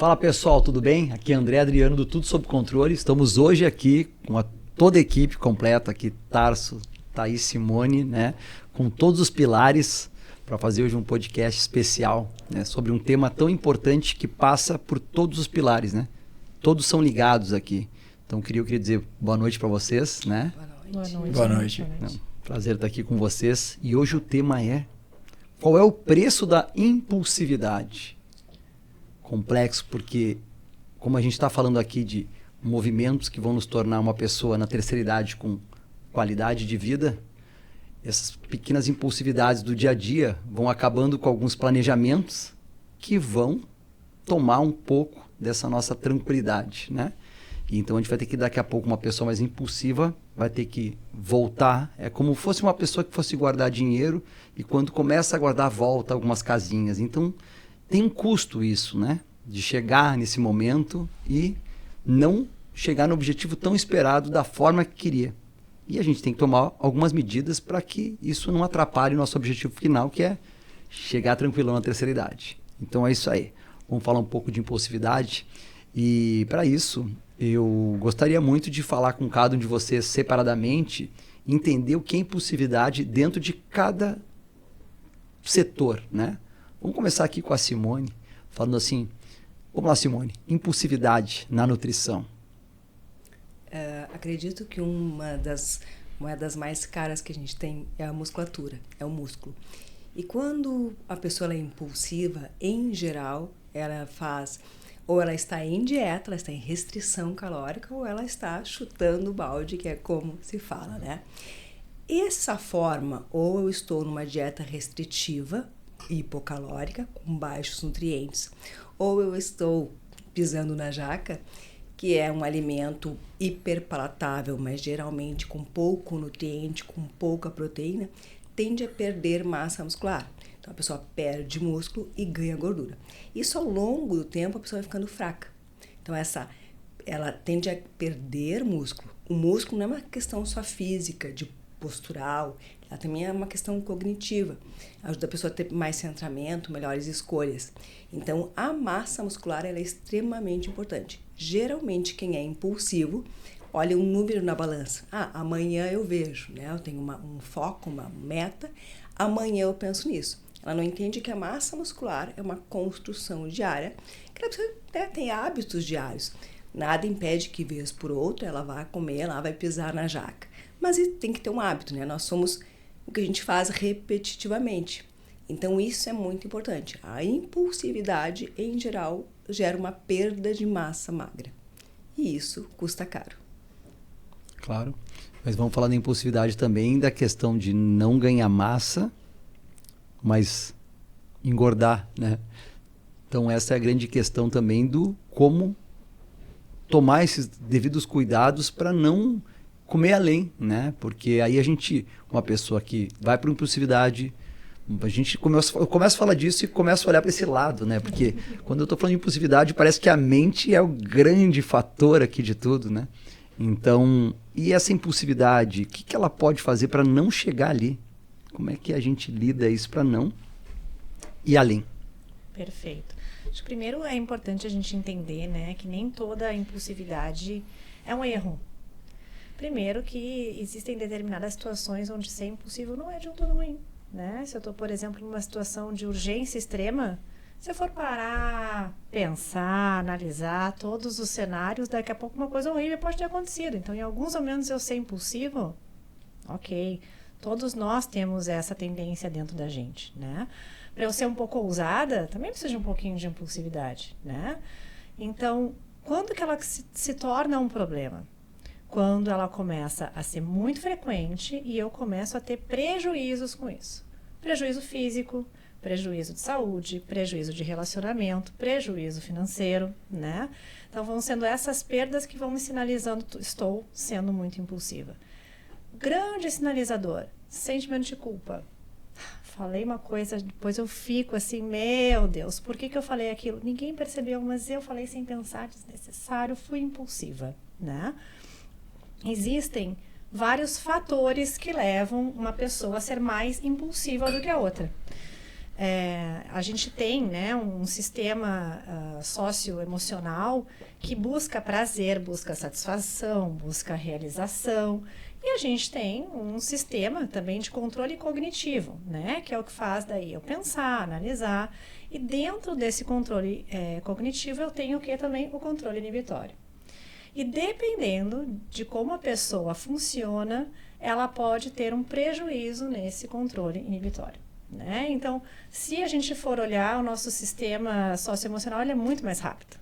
Fala pessoal, tudo bem? Aqui é André Adriano do Tudo Sob Controle. Estamos hoje aqui com toda a equipe completa aqui, Tarso, Thaís, Simone, né? Com todos os pilares para fazer hoje um podcast especial, né? Sobre um tema tão importante que passa por todos os pilares, né? Todos são ligados aqui. Então eu queria dizer boa noite para vocês, né? Boa noite. Não, prazer estar aqui com vocês. E hoje o tema é: qual é o preço da impulsividade? Complexo, porque como a gente está falando aqui de movimentos que vão nos tornar uma pessoa na terceira idade com qualidade de vida, essas pequenas impulsividades do dia a dia vão acabando com alguns planejamentos que vão tomar um pouco dessa nossa tranquilidade, né? E então a gente vai ter que, daqui a pouco, uma pessoa mais impulsiva vai ter que voltar. É como fosse uma pessoa que fosse guardar dinheiro e quando começa a guardar, volta algumas casinhas. Então tem um custo isso, né? De chegar nesse momento e não chegar no objetivo tão esperado da forma que queria. E a gente tem que tomar algumas medidas para que isso não atrapalhe o nosso objetivo final, que é chegar tranquilão na terceira idade. Então é isso aí. Vamos falar um pouco de impulsividade. E para isso, eu gostaria muito de falar com cada um de vocês separadamente, entender o que é impulsividade dentro de cada setor, né? Vamos começar aqui com a Simone, falando assim, vamos lá, Simone, impulsividade na nutrição. Acredito que uma das moedas mais caras que a gente tem é a musculatura, é o músculo. E quando a pessoa é impulsiva, em geral, ela faz, ou ela está em dieta, ela está em restrição calórica, ou ela está chutando o balde, que é como se fala, né? Essa forma, ou eu estou numa dieta restritiva, hipocalórica, com baixos nutrientes, ou eu estou pisando na jaca, que é um alimento hiperpalatável, mas geralmente com pouco nutriente, com pouca proteína, tende a perder massa muscular. Então a pessoa perde músculo e ganha gordura. Isso ao longo do tempo a pessoa vai ficando fraca. Então ela tende a perder músculo. O músculo não é uma questão só física, de postural, ela também é uma questão cognitiva. Ajuda a pessoa a ter mais centramento, melhores escolhas. Então, a massa muscular ela é extremamente importante. Geralmente, quem é impulsivo, olha um número na balança. Amanhã eu vejo, né? Eu tenho um foco, uma meta, amanhã eu penso nisso. Ela não entende que a massa muscular é uma construção diária, que ela precisa, né, tem hábitos diários. Nada impede que, vez por outra, ela vá comer, ela vai pisar na jaca. Mas tem que ter um hábito, né? Nós somos o que a gente faz repetitivamente. Então, isso é muito importante. A impulsividade, em geral, gera uma perda de massa magra. E isso custa caro. Claro. Mas vamos falar da impulsividade também, da questão de não ganhar massa, mas engordar, né? Então, essa é a grande questão também do como tomar esses devidos cuidados para não comer além, né? Porque aí uma pessoa que vai para impulsividade, eu começo a falar disso e começo a olhar para esse lado, né? Porque quando eu estou falando de impulsividade, parece que a mente é o grande fator aqui de tudo, né? Então, e essa impulsividade, o que ela pode fazer para não chegar ali? Como é que a gente lida isso para não ir além? Perfeito. Acho que primeiro é importante a gente entender, né, que nem toda impulsividade é um erro. Primeiro que existem determinadas situações onde ser impulsivo não é de um todo ruim, né? Se eu estou, por exemplo, numa situação de urgência extrema, se eu for parar, pensar, analisar todos os cenários, daqui a pouco uma coisa horrível pode ter acontecido. Então, em alguns momentos eu ser impulsivo, ok, todos nós temos essa tendência dentro da gente, né? Para eu ser um pouco ousada, também precisa de um pouquinho de impulsividade, né? Então, quando que ela se torna um problema? Quando ela começa a ser muito frequente e eu começo a ter prejuízos com isso. Prejuízo físico, prejuízo de saúde, prejuízo de relacionamento, prejuízo financeiro, né? Então vão sendo essas perdas que vão me sinalizando estou sendo muito impulsiva. Grande sinalizador, sentimento de culpa. Falei uma coisa, depois eu fico assim, meu Deus, por que eu falei aquilo? Ninguém percebeu, mas eu falei sem pensar, desnecessário, fui impulsiva, né? Existem vários fatores que levam uma pessoa a ser mais impulsiva do que a outra. a gente tem, né, um sistema socioemocional que busca prazer, busca satisfação, busca realização. E a gente tem um sistema também de controle cognitivo, né, que é o que faz daí eu pensar, analisar. E dentro desse controle cognitivo eu tenho o que também? O controle inibitório. E dependendo de como a pessoa funciona, ela pode ter um prejuízo nesse controle inibitório, né? Então, se a gente for olhar o nosso sistema socioemocional, ele é muito mais rápido.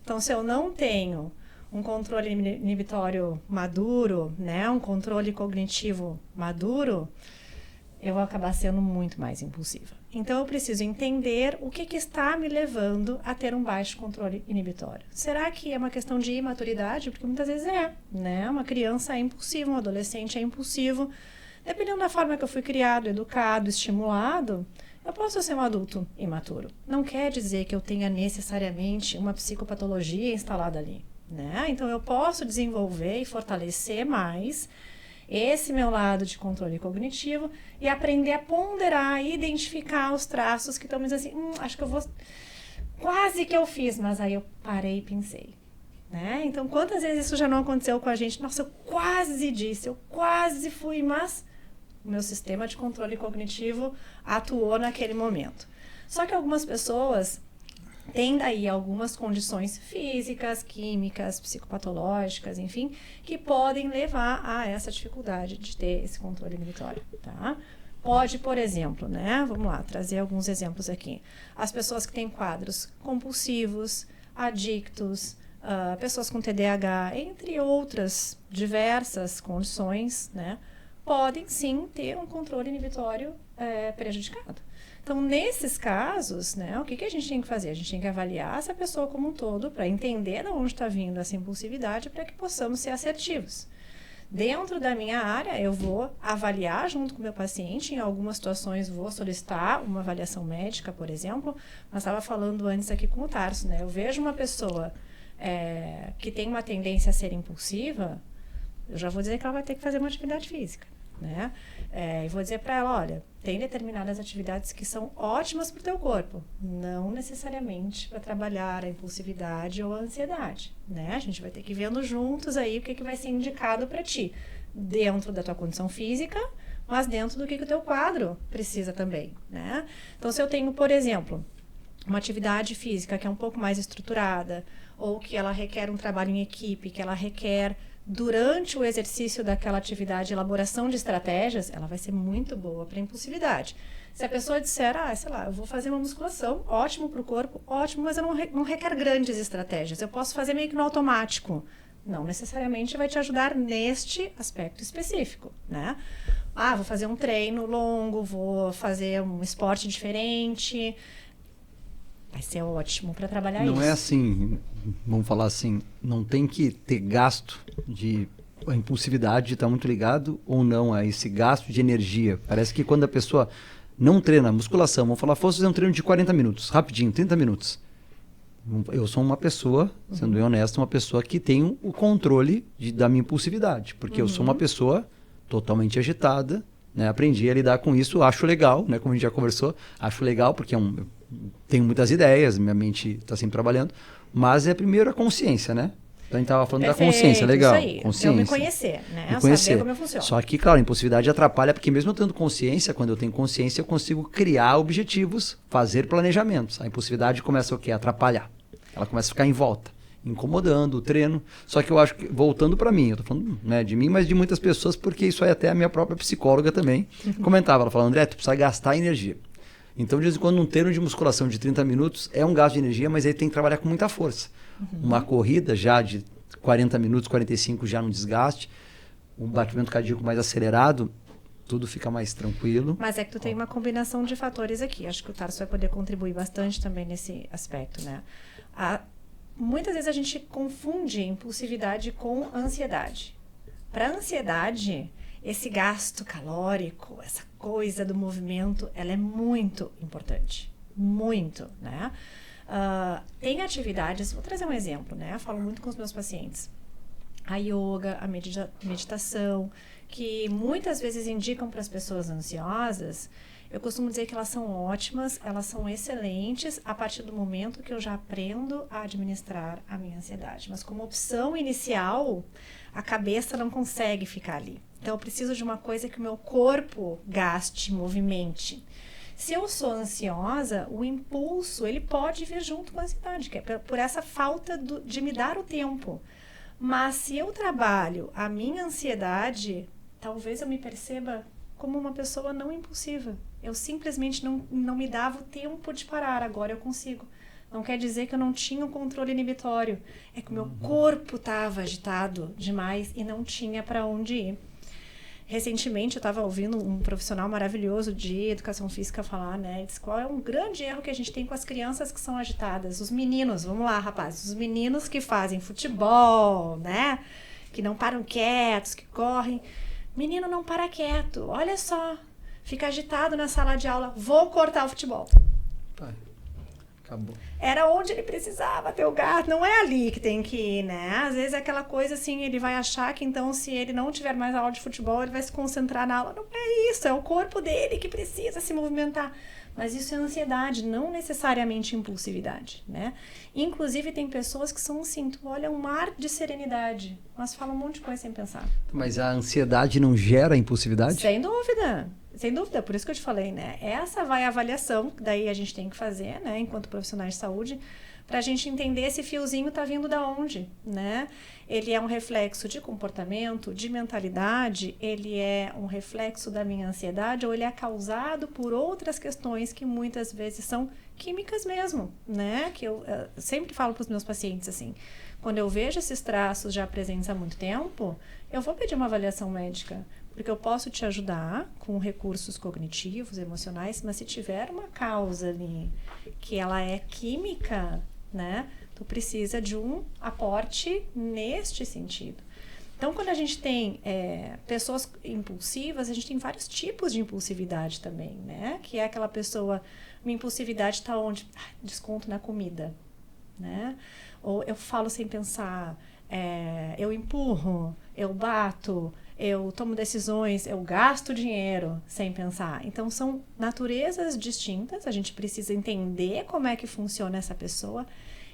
Então, se eu não tenho um controle inibitório maduro, né, um controle cognitivo maduro, eu vou acabar sendo muito mais impulsiva. Então, eu preciso entender o que está me levando a ter um baixo controle inibitório. Será que é uma questão de imaturidade? Porque muitas vezes né? Uma criança é impulsiva, um adolescente é impulsivo. Dependendo da forma que eu fui criado, educado, estimulado, eu posso ser um adulto imaturo. Não quer dizer que eu tenha necessariamente uma psicopatologia instalada ali, né? Então, eu posso desenvolver e fortalecer mais esse meu lado de controle cognitivo e aprender a ponderar e identificar os traços que estão me dizendo assim, acho que eu vou... Quase que eu fiz, mas aí eu parei e pensei, né? Então, quantas vezes isso já não aconteceu com a gente? Nossa, eu quase disse, eu quase fui, mas o meu sistema de controle cognitivo atuou naquele momento. Só que algumas pessoas tem daí algumas condições físicas, químicas, psicopatológicas, enfim, que podem levar a essa dificuldade de ter esse controle inibitório, tá? Pode, por exemplo, né? Vamos lá, trazer alguns exemplos aqui. As pessoas que têm quadros compulsivos, adictos, pessoas com TDAH, entre outras diversas condições, né? Podem sim ter um controle inibitório prejudicado. Então, nesses casos, né, o que a gente tem que fazer? A gente tem que avaliar essa pessoa como um todo para entender de onde está vindo essa impulsividade para que possamos ser assertivos. Dentro da minha área, eu vou avaliar junto com o meu paciente. Em algumas situações, vou solicitar uma avaliação médica, por exemplo. Mas estava falando antes aqui com o Tarso, né? Eu vejo uma pessoa que tem uma tendência a ser impulsiva, eu já vou dizer que ela vai ter que fazer uma atividade física, né? E vou dizer para ela, olha, tem determinadas atividades que são ótimas para o teu corpo, não necessariamente para trabalhar a impulsividade ou a ansiedade, né? A gente vai ter que ir vendo juntos aí o que vai ser indicado para ti, dentro da tua condição física, mas dentro do que o teu quadro precisa também, né? Então, se eu tenho, por exemplo, uma atividade física que é um pouco mais estruturada, ou que ela requer um trabalho em equipe, que ela requer durante o exercício daquela atividade, elaboração de estratégias, ela vai ser muito boa para a impulsividade. Se a pessoa disser, sei lá, eu vou fazer uma musculação, ótimo para o corpo, ótimo, mas eu não requer grandes estratégias. Eu posso fazer meio que no automático. Não necessariamente vai te ajudar neste aspecto específico, né? Vou fazer um treino longo, vou fazer um esporte diferente. Vai ser ótimo para trabalhar isso. Não é assim, vamos falar assim, não tem que ter gasto de... A impulsividade está muito ligado ou não a esse gasto de energia. Parece que quando a pessoa não treina musculação, vamos falar, fosse fazer um treino de 40 minutos, rapidinho, 30 minutos. Eu sou uma pessoa, sendo bem honesto, uma pessoa que tem o controle da minha impulsividade. Porque eu sou uma pessoa totalmente agitada, né? Aprendi a lidar com isso, acho legal, né? Como a gente já conversou, acho legal porque tenho muitas ideias, minha mente está sempre trabalhando, mas primeiro a consciência, né? Então a gente estava falando da consciência, legal. Isso aí. Consciência. Eu me conhecer, né? Me conhecer. Saber como eu funciono. Só que, claro, a impulsividade atrapalha, porque mesmo eu tendo consciência, quando eu tenho consciência, eu consigo criar objetivos, fazer planejamentos. A impulsividade começa o quê? A atrapalhar. Ela começa a ficar em volta, incomodando o treino. Só que eu acho que, voltando para mim, eu tô falando, né, de mim, mas de muitas pessoas, porque isso aí até a minha própria psicóloga também comentava. Ela falava, André, tu precisa gastar energia. Então, de vez em quando, um treino de musculação de 30 minutos é um gasto de energia, mas aí tem que trabalhar com muita força. Uma corrida já de 40 minutos, 45 já no desgaste, um batimento cardíaco mais acelerado, tudo fica mais tranquilo. Mas é que tu tem uma combinação de fatores aqui. Acho que o Tarso vai poder contribuir bastante também nesse aspecto, né? Muitas vezes a gente confunde impulsividade com ansiedade. Para ansiedade, esse gasto calórico, essa coisa do movimento, ela é muito importante. Muito, né? Tem atividades, vou trazer um exemplo, né? Eu falo muito com os meus pacientes. A yoga, a meditação, que muitas vezes indicam para as pessoas ansiosas Eu costumo dizer que elas são ótimas, elas são excelentes a partir do momento que eu já aprendo a administrar a minha ansiedade. Mas como opção inicial, a cabeça não consegue ficar ali. Então, eu preciso de uma coisa que o meu corpo gaste, movimente. Se eu sou ansiosa, o impulso, ele pode vir junto com a ansiedade, que é por essa falta de me dar o tempo. Mas se eu trabalho a minha ansiedade, talvez eu me perceba como uma pessoa não impulsiva. Eu simplesmente não me dava o tempo de parar, agora eu consigo. Não quer dizer que eu não tinha o controle inibitório. É que o meu corpo estava agitado demais e não tinha para onde ir. Recentemente eu estava ouvindo um profissional maravilhoso de educação física falar, né? Ele disse, qual é um grande erro que a gente tem com as crianças que são agitadas? Os meninos, vamos lá, rapazes, os meninos que fazem futebol, né? Que não param quietos, que correm. Menino não para quieto, olha só, fica agitado na sala de aula, vou cortar o futebol. Tá. Acabou. Era onde ele precisava ter o gasto, não é ali que tem que ir, né? Às vezes é aquela coisa assim, ele vai achar que então se ele não tiver mais aula de futebol, ele vai se concentrar na aula. Não é isso, é o corpo dele que precisa se movimentar. Mas isso é ansiedade, não necessariamente impulsividade, né? Inclusive tem pessoas que são assim, tu olha um mar de serenidade, mas falam um monte de coisa sem pensar. Mas a ansiedade não gera impulsividade? Sem dúvida. Sem dúvida, por isso que eu te falei, né? Essa vai a avaliação que daí a gente tem que fazer, né? Enquanto profissionais de saúde, para a gente entender esse fiozinho tá vindo da onde, né? Ele é um reflexo de comportamento, de mentalidade, ele é um reflexo da minha ansiedade ou ele é causado por outras questões que muitas vezes são químicas mesmo, né? Que eu sempre falo para os meus pacientes assim, quando eu vejo esses traços já presentes há muito tempo, eu vou pedir uma avaliação médica, porque eu posso te ajudar com recursos cognitivos, emocionais, mas se tiver uma causa ali que ela é química, né, tu precisa de um aporte neste sentido. Então, quando a gente tem pessoas impulsivas, a gente tem vários tipos de impulsividade também, né, que é aquela pessoa, minha impulsividade está onde? Desconto na comida, né, ou eu falo sem pensar, eu empurro, eu bato, eu tomo decisões, eu gasto dinheiro sem pensar. Então, são naturezas distintas, a gente precisa entender como é que funciona essa pessoa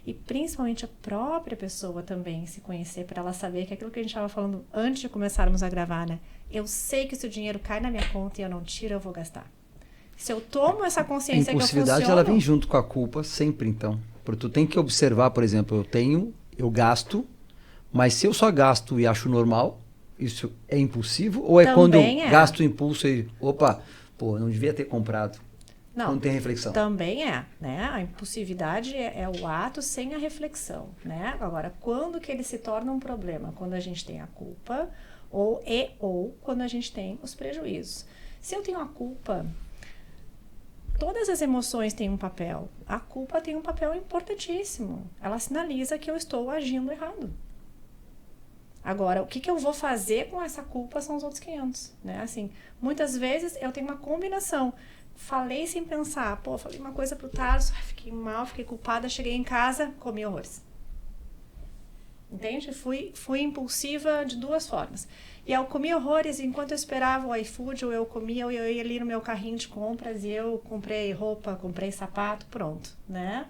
e principalmente a própria pessoa também se conhecer para ela saber que aquilo que a gente estava falando antes de começarmos a gravar, né? Eu sei que se o dinheiro cai na minha conta e eu não tiro, eu vou gastar. Se eu tomo essa consciência que eu funciono... A impulsividade, ela vem junto com a culpa sempre, então. Porque tu tem que observar, por exemplo, eu gasto, mas se eu só gasto e acho normal... Isso é impulsivo? Ou é também quando eu gasto o impulso e... Opa, pô, não devia ter comprado. Não tem reflexão. Também né? A impulsividade é o ato sem a reflexão, né? Agora, quando que ele se torna um problema? Quando a gente tem a culpa ou quando a gente tem os prejuízos. Se eu tenho a culpa, todas as emoções têm um papel. A culpa tem um papel importantíssimo. Ela sinaliza que eu estou agindo errado. Agora, o que eu vou fazer com essa culpa são os outros 500, né? Assim, muitas vezes eu tenho uma combinação. Falei sem pensar. Pô, falei uma coisa pro Tarso, fiquei mal, fiquei culpada, cheguei em casa, comi horrores. Entende? Fui impulsiva de duas formas. E eu comi horrores, enquanto eu esperava o iFood, ou eu comia, ou eu ia ali no meu carrinho de compras e eu comprei roupa, comprei sapato, pronto, né?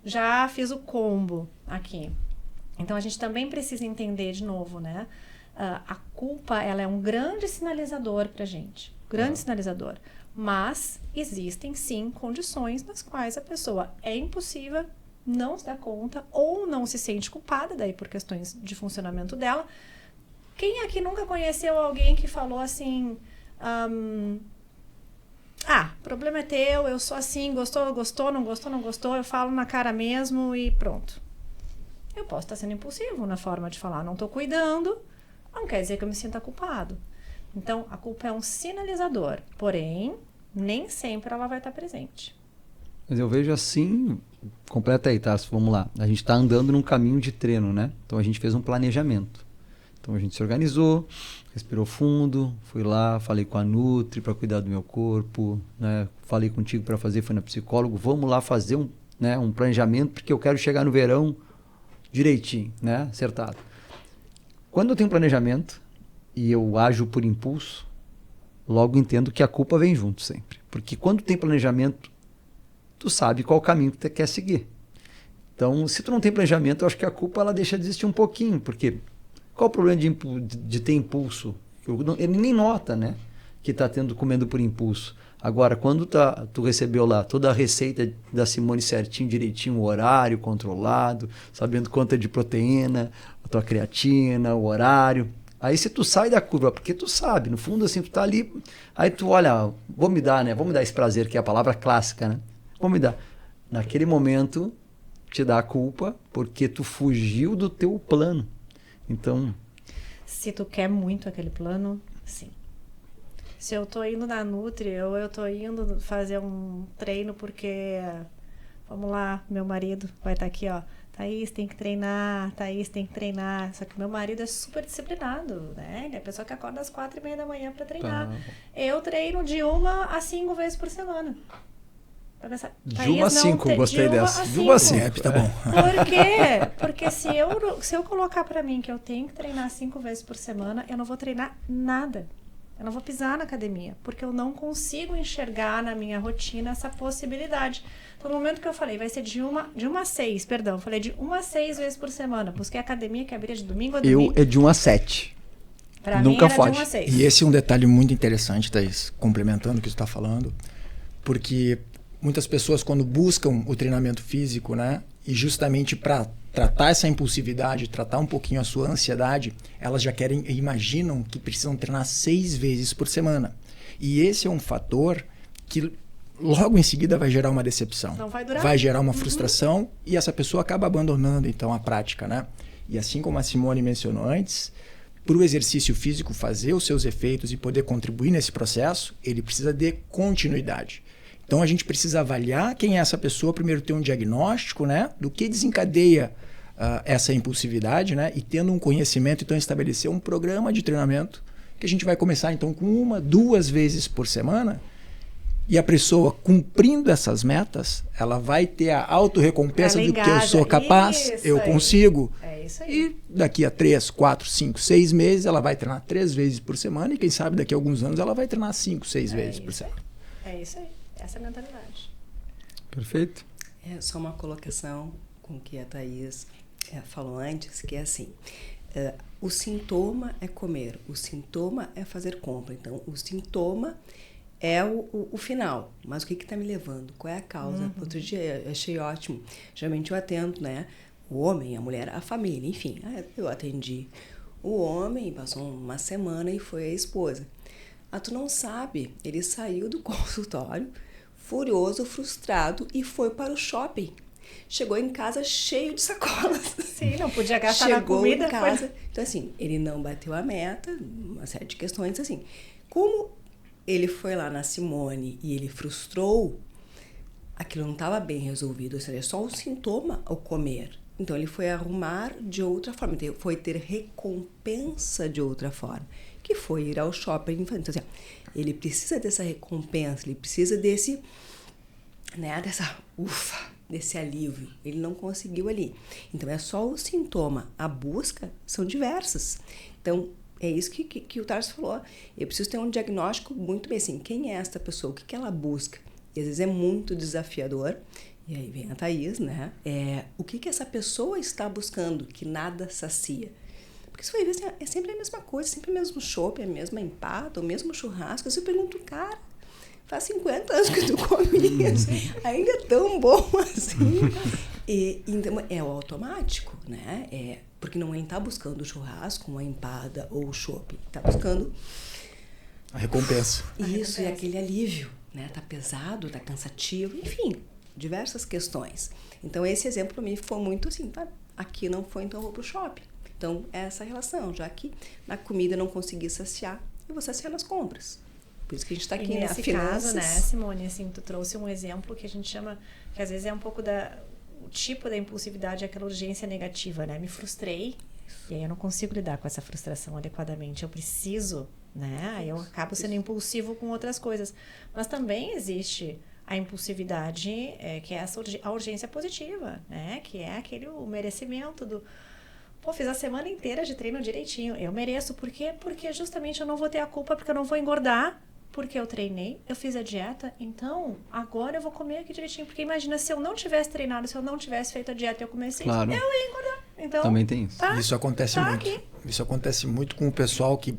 Já fiz o combo aqui. Então, a gente também precisa entender de novo, né? A culpa, ela é um grande sinalizador pra gente. Grande sinalizador. Mas existem, sim, condições nas quais a pessoa é impulsiva, não se dá conta ou não se sente culpada, daí por questões de funcionamento dela. Quem aqui nunca conheceu alguém que falou assim... problema é teu, eu sou assim, gostou, não gostou, eu falo na cara mesmo e pronto. Eu posso estar sendo impulsivo na forma de falar, não estou cuidando, não quer dizer que eu me sinta culpado. Então, a culpa é um sinalizador, porém, nem sempre ela vai estar presente. Mas eu vejo assim, completa aí, Tarso, vamos lá. A gente está andando num caminho de treino, né? Então, a gente fez um planejamento. Então, a gente se organizou, respirou fundo, fui lá, falei com a Nutri para cuidar do meu corpo, né? Falei contigo para fazer, fui na psicólogo, vamos lá fazer um planejamento, porque eu quero chegar no verão direitinho, né? Acertado. Quando eu tenho planejamento e eu ajo por impulso, Logo entendo que a culpa vem junto sempre. Porque quando tem planejamento, tu sabe qual caminho que tu quer seguir. Então, se tu não tem planejamento, eu acho que a culpa ela deixa de existir um pouquinho. Porque qual o problema de ter impulso? Ele nem nota, né? Que está comendo por impulso. Agora, quando tu recebeu lá toda a receita da Simone certinho, direitinho, o horário controlado, sabendo quanto é de proteína, a tua creatina, o horário. Aí se tu sai da curva, porque tu sabe, no fundo assim, tu tá ali, aí tu olha, vou me dar esse prazer, que é a palavra clássica, né? Vou me dar. Naquele momento, te dá a culpa, porque tu fugiu do teu plano. Então... Se tu quer muito aquele plano, sim. Se eu tô indo na Nutri, ou eu tô indo fazer um treino porque, vamos lá, meu marido vai estar aqui, ó, Thaís, tem que treinar, Thaís, tem que treinar. Só que meu marido é super disciplinado, né? Ele é a pessoa que acorda às 4:30 da manhã pra treinar. Tá. Eu treino de 1 a 5 vezes por semana. Pensar, de 1 a 5, gostei dessa. De 1 a 5, tá bom. Por quê? Porque se eu colocar pra mim que eu tenho que treinar 5 vezes por semana, eu não vou treinar nada. Eu não vou pisar na academia, porque eu não consigo enxergar na minha rotina essa possibilidade. Então, no momento que eu falei, vai ser de 1 a 6, perdão, falei de 1 a 6 vezes por semana. Busquei academia que abria de domingo a domingo. É de 1 a 7. Pra Nunca mim era foge. de 1 a 6. E esse é um detalhe muito interessante, Thaís, complementando o que você está falando, porque muitas pessoas, quando buscam o treinamento físico, né, e justamente para tratar essa impulsividade, tratar um pouquinho a sua ansiedade, elas já imaginam que precisam treinar 6 vezes por semana. E esse é um fator que logo em seguida vai gerar uma decepção. Não vai durar. Vai gerar uma frustração e essa pessoa acaba abandonando então a prática, né? E assim como a Simone mencionou antes, para o exercício físico fazer os seus efeitos e poder contribuir nesse processo, ele precisa de continuidade. Então a gente precisa avaliar quem é essa pessoa, primeiro ter um diagnóstico, né, do que desencadeia essa impulsividade, né, e tendo um conhecimento, então estabelecer um programa de treinamento que a gente vai começar então com 1, 2 vezes por semana, e a pessoa cumprindo essas metas, ela vai ter a autorrecompensa do que eu sou capaz, eu consigo. É isso aí. E daqui a 3, 4, 5, 6 meses ela vai treinar 3 vezes por semana e quem sabe daqui a alguns anos ela vai treinar 5, 6 vezes por semana. É isso aí. Essa é a mentalidade. Perfeito. É só uma colocação com o que a Thaís falou antes, que é assim, o sintoma é comer, o sintoma é fazer compra. Então, o sintoma é o final, mas o que está me levando? Qual é a causa? Outro dia eu achei ótimo, geralmente eu atendo, né, o homem, a mulher, a família, enfim, eu atendi o homem, passou uma semana e foi a esposa. Tu não sabe, ele saiu do consultório furioso, frustrado e foi para o shopping. Chegou em casa cheio de sacolas. Sim, não podia gastar na comida. Chegou em casa. Então, assim, ele não bateu a meta, uma série de questões, assim. Como ele foi lá na Simone e ele frustrou, aquilo não estava bem resolvido. Ou seja, é só um sintoma ao comer. Então, ele foi arrumar de outra forma. Então, foi ter recompensa de outra forma, que foi ir ao shopping. Então, assim, ele precisa dessa recompensa, ele precisa desse, né, desse alívio. Ele não conseguiu ali. Então, é só o sintoma. A busca são diversas. Então, é isso que o Tarso falou. Eu preciso ter um diagnóstico muito bem assim. Quem é esta pessoa? O que ela busca? E às vezes é muito desafiador. E aí vem a Thaís, né? O que essa pessoa está buscando que nada sacia? Porque você vai ver, assim, é sempre a mesma coisa, sempre o mesmo chopp, a mesma empada, o mesmo churrasco. Você pergunta, cara, faz 50 anos que tu come isso, ainda é tão bom assim. Então, é o automático, né? Porque não ele está buscando o churrasco, uma empada ou o chopp. Está buscando a recompensa. Isso, e aquele alívio, né? Tá pesado, tá cansativo, enfim, diversas questões. Então, esse exemplo para mim ficou muito assim, tá? Aqui não foi, então eu vou pro shopping. Então, é essa relação, já que na comida eu não consegui saciar, eu vou saciar nas compras. Por isso que a gente está aqui nesse finanças. caso, né, Simone, assim, tu trouxe um exemplo que a gente chama, que às vezes é um pouco o tipo da impulsividade, aquela urgência negativa, né? Me frustrei, e aí eu não consigo lidar com essa frustração adequadamente. Eu preciso, né? Aí eu acabo sendo impulsivo com outras coisas. Mas também existe a impulsividade, que é a urgência positiva, né? Que é o merecimento do... Pô, fiz a semana inteira de treino direitinho. Eu mereço. Por quê? Porque justamente eu não vou ter a culpa, porque eu não vou engordar, porque eu treinei, eu fiz a dieta, então agora eu vou comer aqui direitinho. Porque imagina se eu não tivesse treinado, se eu não tivesse feito a dieta e eu comecei, Claro. eu ia engordar. Então, Também tem isso. Isso acontece muito. aqui. Isso acontece muito com o pessoal que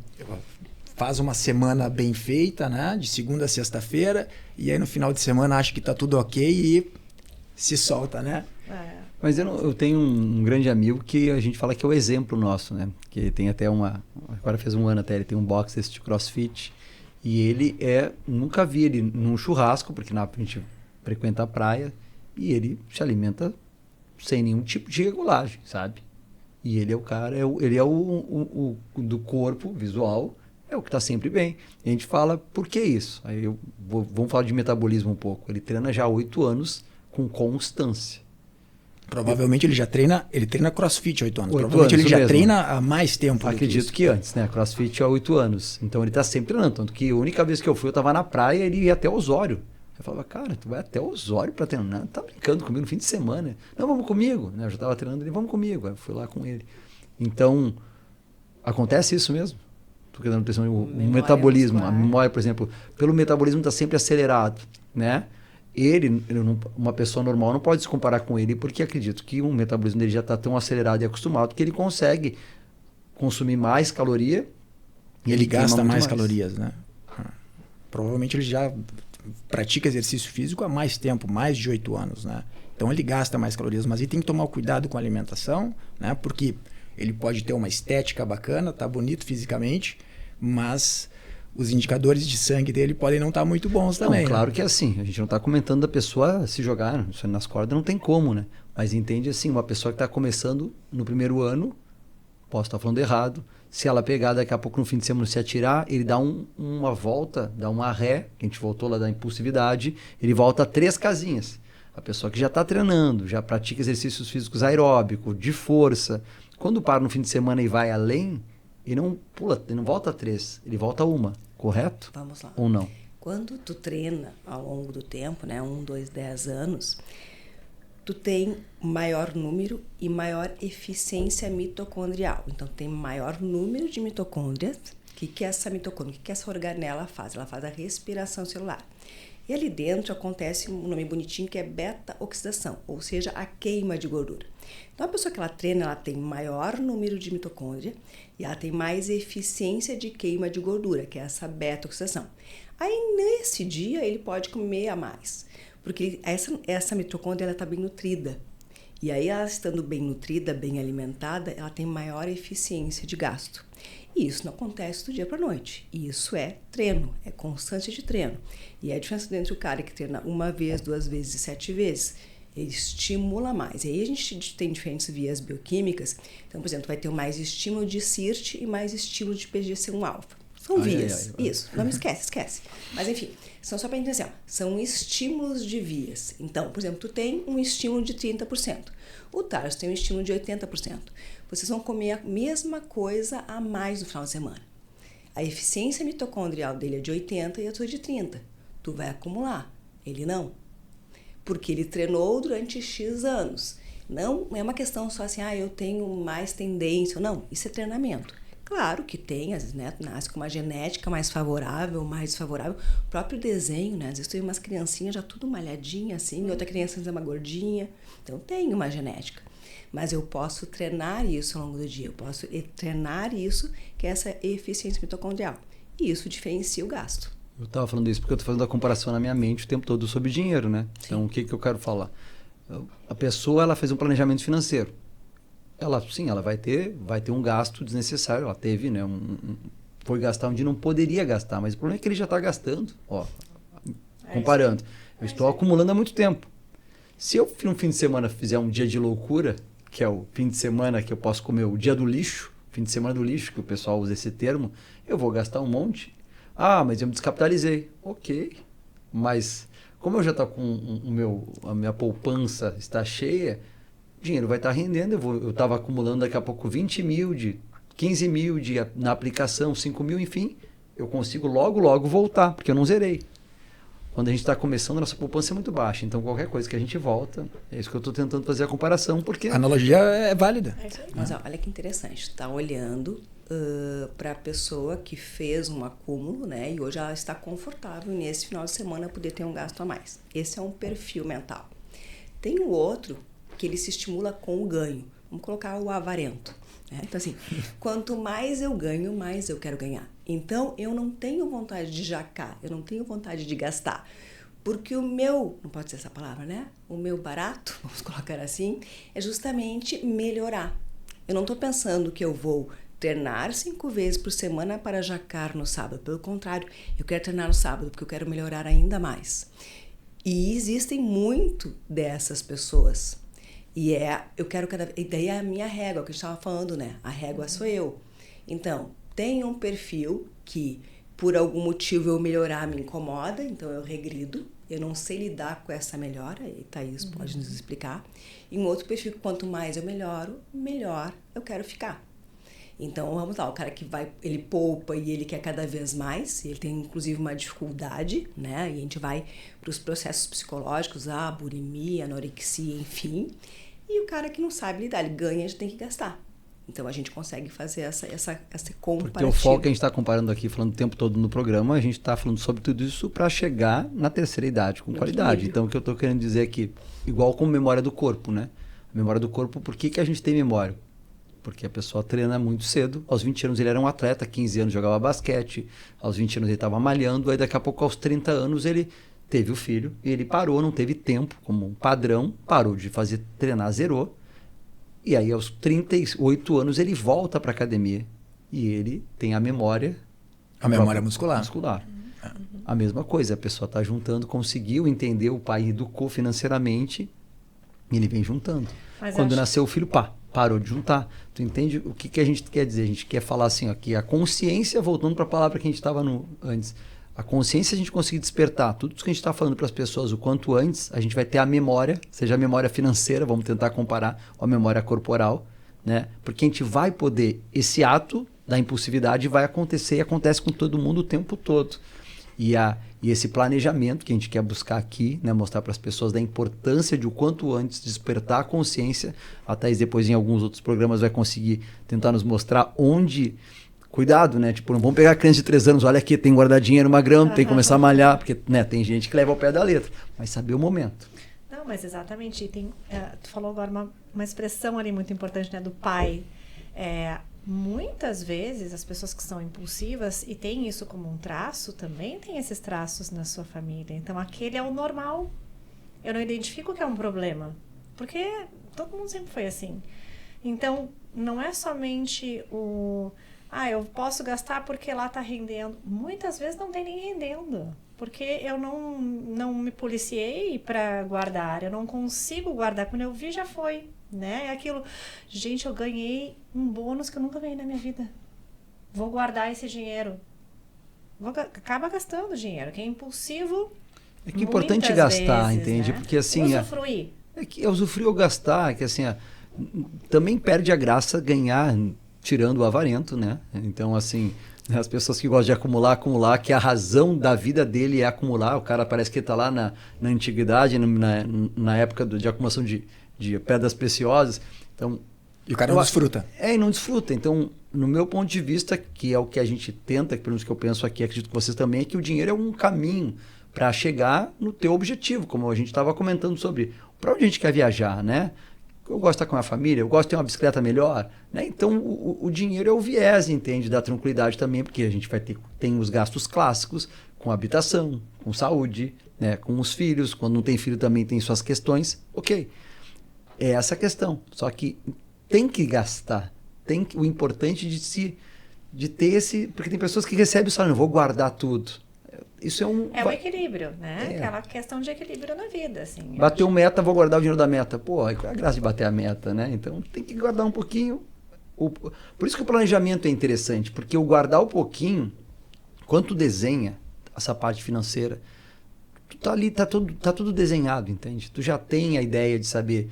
faz uma semana bem feita, né? De segunda a sexta-feira, e aí no final de semana acha que tá tudo ok e se solta, né? Mas eu tenho um grande amigo que a gente fala que é o exemplo nosso, né? Que tem até agora fez um ano até, ele tem um box de CrossFit. E ele nunca vi ele num churrasco, porque a gente frequenta a praia, e ele se alimenta sem nenhum tipo de regulagem, sabe? E ele é o cara, ele é o do corpo visual, é o que está sempre bem. E a gente fala, por que isso? Aí vamos falar de metabolismo um pouco. Ele treina já há 8 anos com constância. Provavelmente ele treina CrossFit há 8 anos. 8 Provavelmente anos, ele já mesmo. treina há mais tempo. Acredito que antes, né? CrossFit há 8 anos. Então ele está sempre treinando. Tanto que a única vez que eu fui, eu estava na praia, ele ia até Osório. Eu falava, cara, tu vai até Osório para treinar? Tá brincando comigo no fim de semana? Não, vamos comigo. Eu já estava treinando, ele, vamos comigo. Aí eu fui lá com ele. Então, acontece isso mesmo. Porque da nutrição, o metabolismo, muscular. A memória, por exemplo, pelo metabolismo está sempre acelerado, né? Uma pessoa normal não pode se comparar com ele, porque acredito que o metabolismo dele já está tão acelerado e acostumado que ele consegue consumir mais caloria. E ele gasta mais calorias, né? Provavelmente ele já pratica exercício físico há mais tempo, mais de 8 anos, né? Então ele gasta mais calorias, mas ele tem que tomar cuidado com a alimentação, né? Porque ele pode ter uma estética bacana, tá bonito fisicamente, mas os indicadores de sangue dele podem não estar muito bons também. Não, claro que é assim. A gente não está comentando da pessoa se jogar nas cordas, não tem como, né? Mas entende assim, uma pessoa que está começando no primeiro ano, posso estar falando errado, se ela pegar daqui a pouco no fim de semana se atirar, ele dá uma volta, dá uma ré, que a gente voltou lá da impulsividade, ele volta 3 casinhas. A pessoa que já está treinando, já pratica exercícios físicos aeróbicos, de força, quando para no fim de semana e vai além, ele não pula, ele não volta 3, ele volta 1, correto? Vamos lá. Ou não? Quando tu treina ao longo do tempo, né, 1, 2, 10 anos, tu tem maior número e maior eficiência mitocondrial. Então, tem maior número de mitocôndrias. O que é essa mitocôndria? O que essa organela faz? Ela faz a respiração celular. E ali dentro acontece um nome bonitinho que é beta-oxidação, ou seja, a queima de gordura. Então, a pessoa que ela treina, ela tem maior número de mitocôndria e ela tem mais eficiência de queima de gordura, que é essa beta-oxidação. Aí, nesse dia, ele pode comer a mais, porque essa mitocôndria está bem nutrida. E aí, ela estando bem nutrida, bem alimentada, ela tem maior eficiência de gasto. E isso não acontece do dia para a noite. Isso é treino, é constância de treino. E a diferença entre o cara que treina 1 vez, 2 vezes e 7 vezes, ele estimula mais. E aí a gente tem diferentes vias bioquímicas. Então, por exemplo, vai ter mais estímulo de SIRT e mais estímulo de PGC1-alfa. São vias. Isso, não me esquece. Mas enfim, são só para entender assim, são estímulos de vias. Então, por exemplo, tu tem um estímulo de 30%. O Tarso tem um estímulo de 80%. Vocês vão comer a mesma coisa a mais no final de semana. A eficiência mitocondrial dele é de 80 e a tua é de 30. Tu vai acumular, ele não. Porque ele treinou durante X anos. Não é uma questão só assim, eu tenho mais tendência. Não, isso é treinamento. Claro que tem, às vezes, né, nasce com uma genética mais favorável, mais desfavorável. O próprio desenho, né? Às vezes tem umas criancinhas já tudo malhadinha assim, outra criança é uma gordinha. Então tem uma genética. Mas eu posso treinar isso ao longo do dia. Eu posso treinar isso, que é essa eficiência mitocondrial. E isso diferencia o gasto. Eu estava falando isso porque eu estou fazendo a comparação na minha mente o tempo todo sobre dinheiro, né? Sim. Então, o que eu quero falar? A pessoa, ela fez um planejamento financeiro. Ela vai ter um gasto desnecessário. Ela teve, né? Foi gastar onde não poderia gastar. Mas o problema é que ele já está gastando. Ó, comparando. Eu estou acumulando há muito tempo. Se eu, no fim de semana, fizer um dia de loucura, que é o fim de semana que eu posso comer o dia do lixo, fim de semana do lixo, que o pessoal usa esse termo, eu vou gastar um monte. Mas eu me descapitalizei. Ok. Mas como eu já estou com a minha poupança está cheia, o dinheiro vai estar rendendo. Eu estava acumulando daqui a pouco 20 mil, 15 mil na aplicação, 5 mil, enfim. Eu consigo logo voltar, porque eu não zerei. Quando a gente está começando, a nossa poupança é muito baixa. Então, qualquer coisa que a gente volta, é isso que eu estou tentando fazer a comparação, porque... A analogia é válida. Mas olha que interessante. Tu está olhando para a pessoa que fez um acúmulo, né? E hoje ela está confortável nesse final de semana poder ter um gasto a mais. Esse é um perfil mental. Tem o outro que ele se estimula com o ganho. Vamos colocar o avarento. Né? Então, assim, quanto mais eu ganho, mais eu quero ganhar. Então, eu não tenho vontade de jacar, eu não tenho vontade de gastar. Porque o meu, não pode ser essa palavra, né? O meu barato, vamos colocar assim, é justamente melhorar. Eu não estou pensando que eu vou treinar 5 vezes por semana para jacar no sábado. Pelo contrário, eu quero treinar no sábado porque eu quero melhorar ainda mais. E existem muito dessas pessoas. E daí é a minha régua, que a gente estava falando, né? A régua sou eu. Então, tem um perfil que, por algum motivo, eu melhorar me incomoda, então eu regrido. Eu não sei lidar com essa melhora, e Thaís pode nos explicar. E um outro perfil, quanto mais eu melhoro, melhor eu quero ficar. Então, vamos lá, o cara que ele poupa e ele quer cada vez mais, ele tem inclusive uma dificuldade, né? E a gente vai para os processos psicológicos, a bulimia, anorexia, enfim. E o cara que não sabe lidar, ele ganha, a gente tem que gastar. Então, a gente consegue fazer essa comparativa. Porque o foco que a gente está comparando aqui, falando o tempo todo no programa, a gente está falando sobre tudo isso para chegar na terceira idade com qualidade. Então, o que eu estou querendo dizer é que, igual com memória do corpo, né? A memória do corpo, por que a gente tem memória? Porque a pessoa treina muito cedo. Aos 20 anos ele era um atleta, 15 anos jogava basquete, aos 20 anos ele estava malhando, aí daqui a pouco aos 30 anos ele teve o filho e ele parou, não teve tempo, como um padrão, parou de fazer treinar, zerou. E aí aos 38 anos ele volta para a academia e ele tem a memória... A memória muscular. A mesma coisa, a pessoa está juntando, conseguiu entender, o pai educou financeiramente e ele vem juntando. Mas quando nasceu o filho, parou de juntar. Tu entende o que a gente quer dizer? A gente quer falar assim, ó, que a consciência, voltando para a palavra que a gente estava antes, a consciência a gente conseguir despertar. Tudo isso que a gente está falando para as pessoas o quanto antes, a gente vai ter a memória, seja a memória financeira, vamos tentar comparar, ou a memória corporal, né? Porque a gente vai poder, esse ato da impulsividade vai acontecer e acontece com todo mundo o tempo todo. E esse planejamento que a gente quer buscar aqui, né, mostrar para as pessoas da importância de o quanto antes despertar a consciência. A Thaís depois em alguns outros programas vai conseguir tentar nos mostrar onde... Cuidado, né? Tipo, não vamos pegar a criança de 3 anos, olha aqui, tem guardar dinheiro uma grama, tem que começar a malhar, porque né, tem gente que leva ao pé da letra. Mas saber o momento. Não, mas exatamente. Tu falou agora uma expressão ali muito importante, né, do pai. Muitas vezes as pessoas que são impulsivas e têm isso como um traço, também têm esses traços na sua família. Então, aquele é o normal. Eu não identifico que é um problema, porque todo mundo sempre foi assim. Então, não é somente eu posso gastar porque lá está rendendo. Muitas vezes não tem nem rendendo, porque eu não me policiei para guardar, eu não consigo guardar. Quando eu vi, já foi. Né? É aquilo, gente, eu ganhei um bônus que eu nunca ganhei na minha vida. Vou guardar esse dinheiro. Acaba gastando dinheiro. Quem é impulsivo, é que é importante gastar, vezes, entende? Né? Porque assim... Usufruir. É que usufruir ou gastar, que assim, também perde a graça ganhar tirando o avarento, né? Então, assim, as pessoas que gostam de acumular, que a razão da vida dele é acumular. O cara parece que está lá na antiguidade, na época de acumulação de pedras preciosas. Então, e o cara não desfruta. E não desfruta. Então, no meu ponto de vista, que é o que a gente tenta, pelo menos que eu penso aqui, acredito que vocês também, é que o dinheiro é um caminho para chegar no teu objetivo, como a gente estava comentando sobre para onde a gente quer viajar, né? Eu gosto de estar com a família, eu gosto de ter uma bicicleta melhor, né? Então, o dinheiro é o viés, entende? Da tranquilidade também, porque a gente tem os gastos clássicos com habitação, com saúde, né? Com os filhos. Quando não tem filho também tem suas questões. Ok. É essa a questão. Só que tem que gastar. O importante de ter esse... Porque tem pessoas que recebem o salário, não vou guardar tudo. Isso é um... É o equilíbrio, né? Aquela questão de equilíbrio na vida, assim. Bateu meta, vou guardar o dinheiro da meta. Pô, qual é a graça de bater a meta, né? Então tem que guardar um pouquinho. Por isso que o planejamento é interessante, porque o guardar um pouquinho, quando tu desenha essa parte financeira, tu tá ali, tá tudo desenhado, entende? Tu já tem a ideia de saber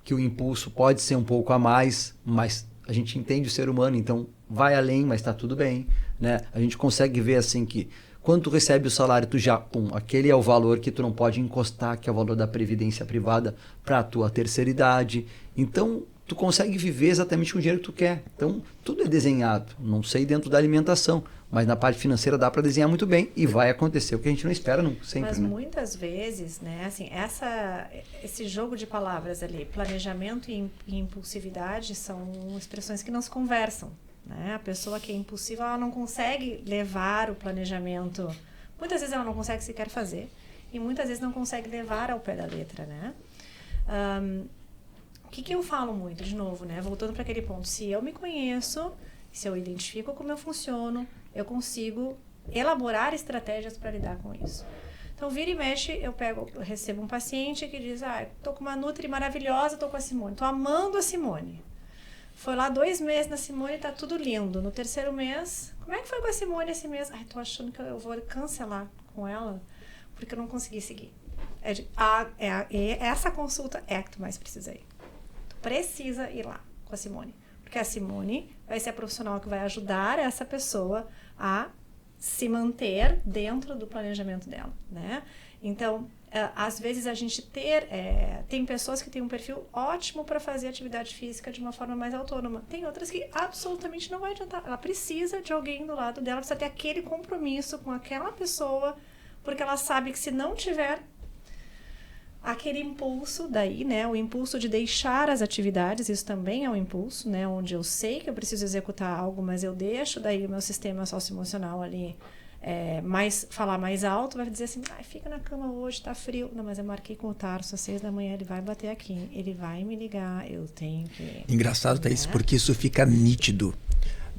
que o impulso pode ser um pouco a mais, mas a gente entende o ser humano, então vai além, mas está tudo bem, né? A gente consegue ver assim que quando tu recebe o salário, tu já, aquele é o valor que tu não pode encostar, que é o valor da previdência privada para a tua terceira idade. Então, tu consegue viver exatamente com o dinheiro que tu quer. Então, tudo é desenhado. Não sei dentro da alimentação, mas na parte financeira dá para desenhar muito bem e vai acontecer o que a gente não espera sempre. Mas né? muitas vezes, né, assim, esse jogo de palavras ali, planejamento e impulsividade, são expressões que não se conversam. Né? A pessoa que é impulsiva, ela não consegue levar o planejamento. Muitas vezes ela não consegue sequer fazer e muitas vezes não consegue levar ao pé da letra, né? O que eu falo muito, de novo, né? Voltando para aquele ponto, se eu me conheço, se eu identifico como eu funciono, eu consigo elaborar estratégias para lidar com isso. Então, vira e mexe, eu recebo um paciente que diz, tô com uma nutri maravilhosa, tô com a Simone, tô amando a Simone. Foi lá 2 meses na Simone, tá tudo lindo. No 3º mês, como é que foi com a Simone esse mês? Tô achando que eu vou cancelar com ela, porque eu não consegui seguir. Essa consulta é a que tu mais precisa ir. Precisa ir lá com a Simone. Porque a Simone vai ser a profissional que vai ajudar essa pessoa a se manter dentro do planejamento dela, né? Então, às vezes a gente tem pessoas que têm um perfil ótimo para fazer atividade física de uma forma mais autônoma. Tem outras que absolutamente não vai adiantar. Ela precisa de alguém do lado dela, precisa ter aquele compromisso com aquela pessoa, porque ela sabe que se não tiver aquele impulso daí, né, o impulso de deixar as atividades, isso também é um impulso, né, onde eu sei que eu preciso executar algo, mas eu deixo daí o meu sistema socioemocional ali falar mais alto, vai dizer assim, fica na cama hoje, tá frio. Não, mas eu marquei com o Tarso às 6 da manhã, ele vai bater aqui, ele vai me ligar, eu tenho que... Engraçado, Thaís, porque isso fica nítido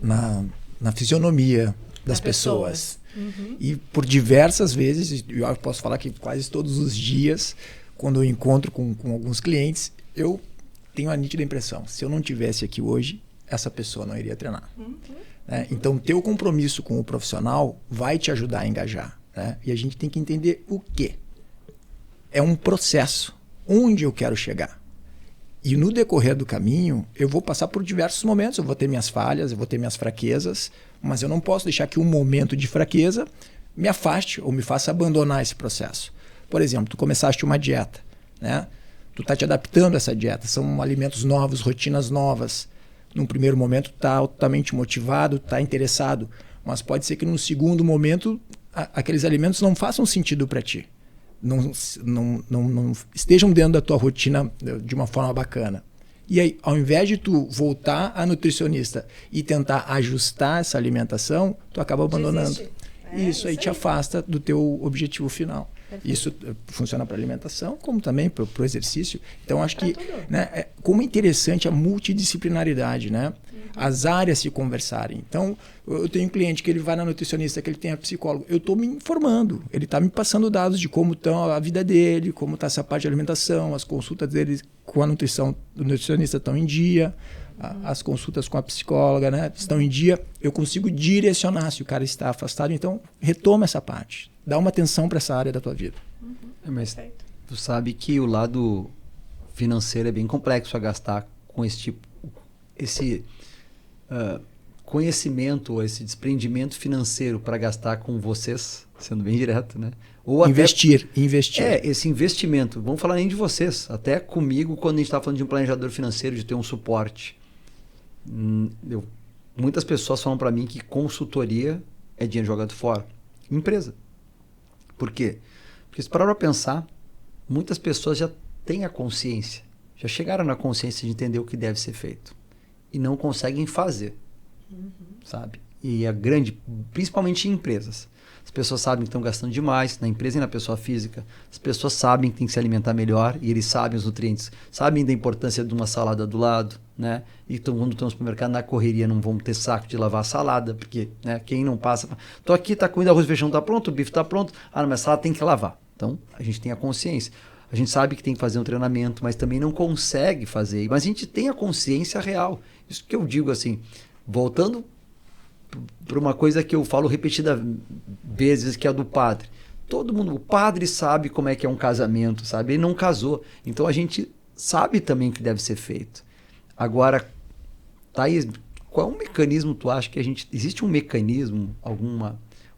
na fisionomia das pessoas. Uhum. E por diversas vezes, eu posso falar que quase todos os dias, quando eu encontro com alguns clientes, eu tenho a nítida impressão, se eu não tivesse aqui hoje, essa pessoa não iria treinar. Uhum. Né? Então, ter o compromisso com o profissional vai te ajudar a engajar. Né? E a gente tem que entender o quê? É um processo. Onde eu quero chegar? E no decorrer do caminho, eu vou passar por diversos momentos. Eu vou ter minhas falhas, eu vou ter minhas fraquezas, mas eu não posso deixar que um momento de fraqueza me afaste ou me faça abandonar esse processo. Por exemplo, tu começaste uma dieta, né? Tu está te adaptando a essa dieta. São alimentos novos, rotinas novas. Num primeiro momento, tu está altamente motivado, está interessado. Mas pode ser que num segundo momento, aqueles alimentos não façam sentido para ti. Não estejam dentro da tua rotina de uma forma bacana. E aí, ao invés de tu voltar a nutricionista e tentar ajustar essa alimentação, tu acaba abandonando. Isso aí te afasta do teu objetivo final. Isso funciona para alimentação, como também para o exercício. Então, acho que como é interessante a multidisciplinaridade, né? As áreas se conversarem. Então, eu tenho um cliente que ele vai na nutricionista, que ele tem a psicóloga. Eu estou me informando. Ele está me passando dados de como está a vida dele, como está essa parte de alimentação, as consultas dele com a nutricionista estão em dia, as consultas com a psicóloga, né, estão em dia. Eu consigo direcionar se o cara está afastado. Então, retoma essa parte. Dá uma atenção para essa área da tua vida. Mas tu sabe que o lado financeiro é bem complexo a gastar com esse conhecimento, esse desprendimento financeiro para gastar com vocês, sendo bem direto, né? Ou investir. Esse investimento. Vamos falar nem de vocês, até comigo, quando a gente está falando de um planejador financeiro, de ter um suporte. Muitas pessoas falam para mim que consultoria é dinheiro jogado fora. Empresa. Por quê? Porque se parar para pensar, muitas pessoas já têm a consciência, já chegaram na consciência de entender o que deve ser feito e não conseguem fazer, sabe? E principalmente em empresas, as pessoas sabem que estão gastando demais na empresa e na pessoa física, as pessoas sabem que tem que se alimentar melhor e eles sabem os nutrientes, sabem da importância de uma salada do lado, né? E quando estão no supermercado, na correria, não vão ter saco de lavar a salada, porque, né, quem não passa... Tô aqui, tá comendo arroz e feijão, tá pronto, o bife tá pronto, mas a salada tem que lavar. Então, a gente tem a consciência. A gente sabe que tem que fazer um treinamento, mas também não consegue fazer. Mas a gente tem a consciência real. Isso que eu digo assim, voltando para uma coisa que eu falo repetidas vezes, que é a do padre. Todo mundo, o padre sabe como é que é um casamento, sabe? Ele não casou. Então a gente sabe também o que deve ser feito. Agora, Thaís, qual é o mecanismo tu acha que existe um mecanismo,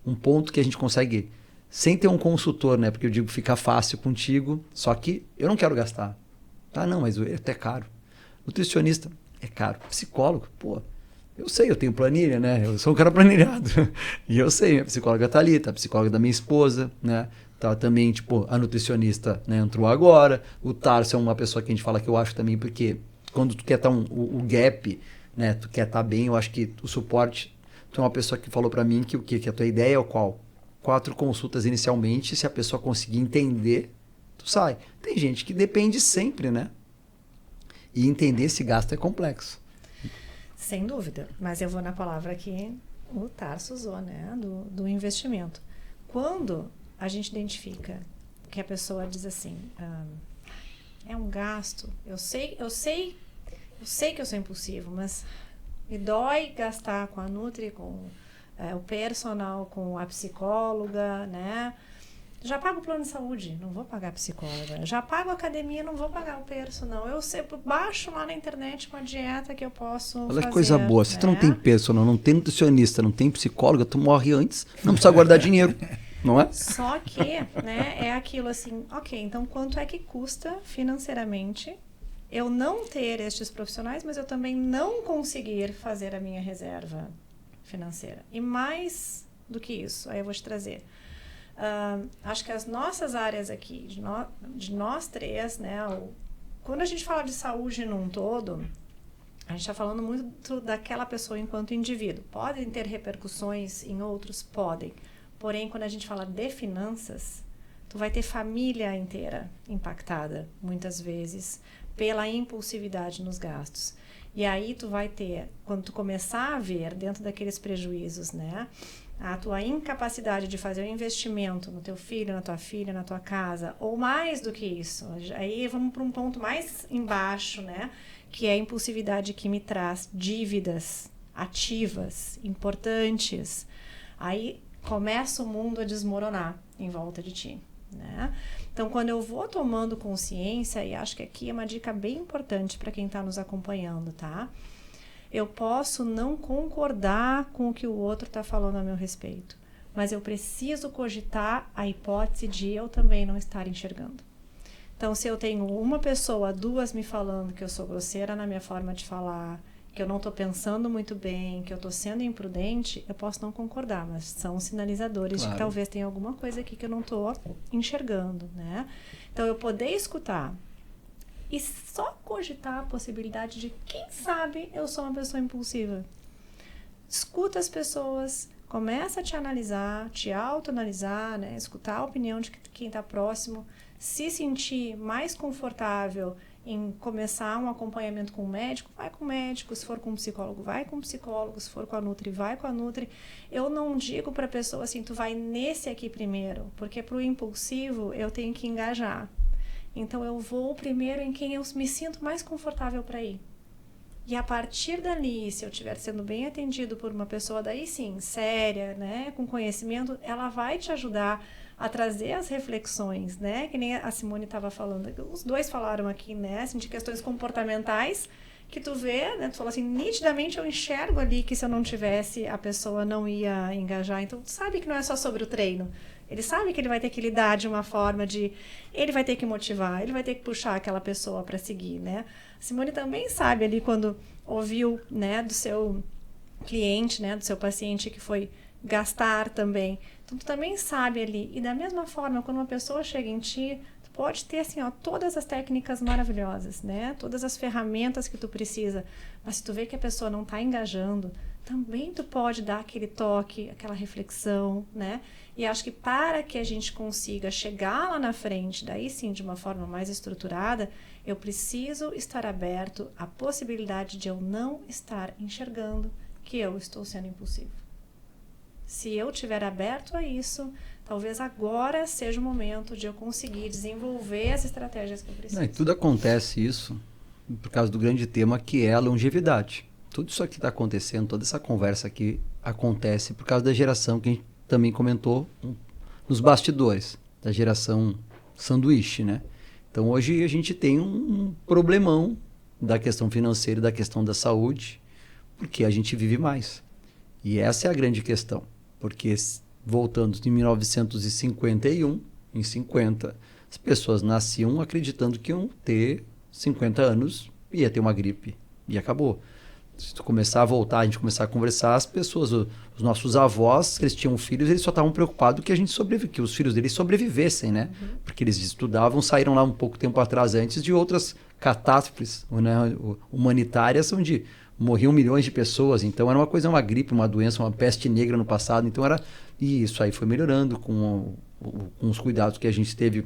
um ponto que a gente consegue, sem ter um consultor, né? Porque eu digo, fica fácil contigo, só que eu não quero gastar. Tá, não, mas é até caro. Nutricionista é caro. Psicólogo, pô, eu sei, eu tenho planilha, né? Eu sou um cara planilhado. E eu sei, a psicóloga tá ali, tá? A psicóloga da minha esposa, né? Tá também, tipo, a nutricionista, né, entrou agora. O Tarso é uma pessoa que a gente fala que eu acho também, porque quando tu quer estar o gap, né? Tu quer estar bem, eu acho que o suporte... Tu é uma pessoa que falou para mim que o quê? Que a tua ideia é o qual? 4 consultas inicialmente, se a pessoa conseguir entender, tu sai. Tem gente que depende sempre, né? E entender esse gasto é complexo. Sem dúvida, mas eu vou na palavra que o Tarso usou, né, do investimento. Quando a gente identifica que a pessoa diz assim, é um gasto, eu sei que eu sou impulsivo, mas me dói gastar com a Nutri, com o personal, com a psicóloga, né? Já pago o plano de saúde, não vou pagar a psicóloga. Já pago a academia, não vou pagar o personal. Eu baixo lá na internet uma dieta que eu posso Olha fazer. que coisa boa. Se né? tu não tem personal, não tem nutricionista, não tem psicóloga, tu morre antes, não precisa guardar dinheiro, não é? Só que, né, é aquilo assim, ok, então quanto é que custa financeiramente eu não ter estes profissionais, mas eu também não conseguir fazer a minha reserva financeira? E mais do que isso, aí eu vou te trazer. Acho que as nossas áreas aqui, de nós três, né, quando a gente fala de saúde num todo, a gente está falando muito daquela pessoa enquanto indivíduo. Podem ter repercussões em outros? Podem. Porém, quando a gente fala de finanças, tu vai ter família inteira impactada, muitas vezes, pela impulsividade nos gastos. E aí tu vai ter, quando tu começar a ver, dentro daqueles prejuízos, né, a tua incapacidade de fazer um investimento no teu filho, na tua filha, na tua casa, ou mais do que isso. Aí vamos para um ponto mais embaixo, né, que é a impulsividade que me traz dívidas ativas, importantes. Aí começa o mundo a desmoronar em volta de ti, né? Então, quando eu vou tomando consciência, e acho que aqui é uma dica bem importante para quem está nos acompanhando, tá? Eu posso não concordar com o que o outro está falando a meu respeito, mas eu preciso cogitar a hipótese de eu também não estar enxergando. Então, se eu tenho uma pessoa, 2 me falando que eu sou grosseira na minha forma de falar, que eu não estou pensando muito bem, que eu estou sendo imprudente, eu posso não concordar, mas são sinalizadores de que talvez tenha alguma coisa aqui que eu não estou enxergando, né? Então, eu poder escutar e só cogitar a possibilidade de, quem sabe, eu sou uma pessoa impulsiva. Escuta as pessoas, começa a te analisar, te autoanalisar, né? Escutar a opinião de quem está próximo, se sentir mais confortável em começar um acompanhamento com o médico, vai com o médico. Se for com um psicólogo, vai com o psicólogo. Se for com a Nutri, vai com a Nutri. Eu não digo para a pessoa assim, tu vai nesse aqui primeiro, porque para o impulsivo eu tenho que engajar. Então eu vou primeiro em quem eu me sinto mais confortável para ir. E a partir dali, se eu estiver sendo bem atendido por uma pessoa daí sim, séria, né, com conhecimento, ela vai te ajudar a trazer as reflexões, né? Que nem a Simone estava falando, os dois falaram aqui, né? Assim, de questões comportamentais, que tu vê, né? Tu falou assim, nitidamente eu enxergo ali que se eu não tivesse, a pessoa não ia engajar. Então, tu sabe que não é só sobre o treino. Ele sabe que ele vai ter que lidar de uma forma de... Ele vai ter que motivar, ele vai ter que puxar aquela pessoa para seguir, né? A Simone também sabe ali, quando ouviu, né, do seu cliente, né, do seu paciente que foi gastar também. Então, tu também sabe ali. E da mesma forma, quando uma pessoa chega em ti, tu pode ter, assim, ó, todas as técnicas maravilhosas, né? Todas as ferramentas que tu precisa. Mas se tu vê que a pessoa não está engajando, também tu pode dar aquele toque, aquela reflexão, né? E acho que para que a gente consiga chegar lá na frente, daí sim, de uma forma mais estruturada, eu preciso estar aberto à possibilidade de eu não estar enxergando que eu estou sendo impulsivo. Se eu estiver aberto a isso, talvez agora seja o momento de eu conseguir desenvolver as estratégias que eu preciso. E tudo acontece isso por causa do grande tema que é a longevidade. Tudo isso aqui está acontecendo, toda essa conversa aqui acontece por causa da geração que a gente também comentou nos bastidores, da geração sanduíche, né? Então hoje a gente tem um problemão da questão financeira e da questão da saúde, porque a gente vive mais. E essa é a grande questão. Porque, voltando em 1951, em 50, as pessoas nasciam acreditando que iam ter 50 anos ia ter uma gripe. E acabou. Se tu começar a voltar, a gente começar a conversar, as pessoas, os nossos avós, eles tinham filhos, eles só estavam preocupados que que os filhos deles sobrevivessem, né? Porque eles estudavam, saíram lá um pouco tempo atrás antes de outras catástrofes, né, humanitárias, onde morriam milhões de pessoas. Então era uma gripe, uma doença, uma peste negra no passado. Então e isso aí foi melhorando com os cuidados que a gente teve,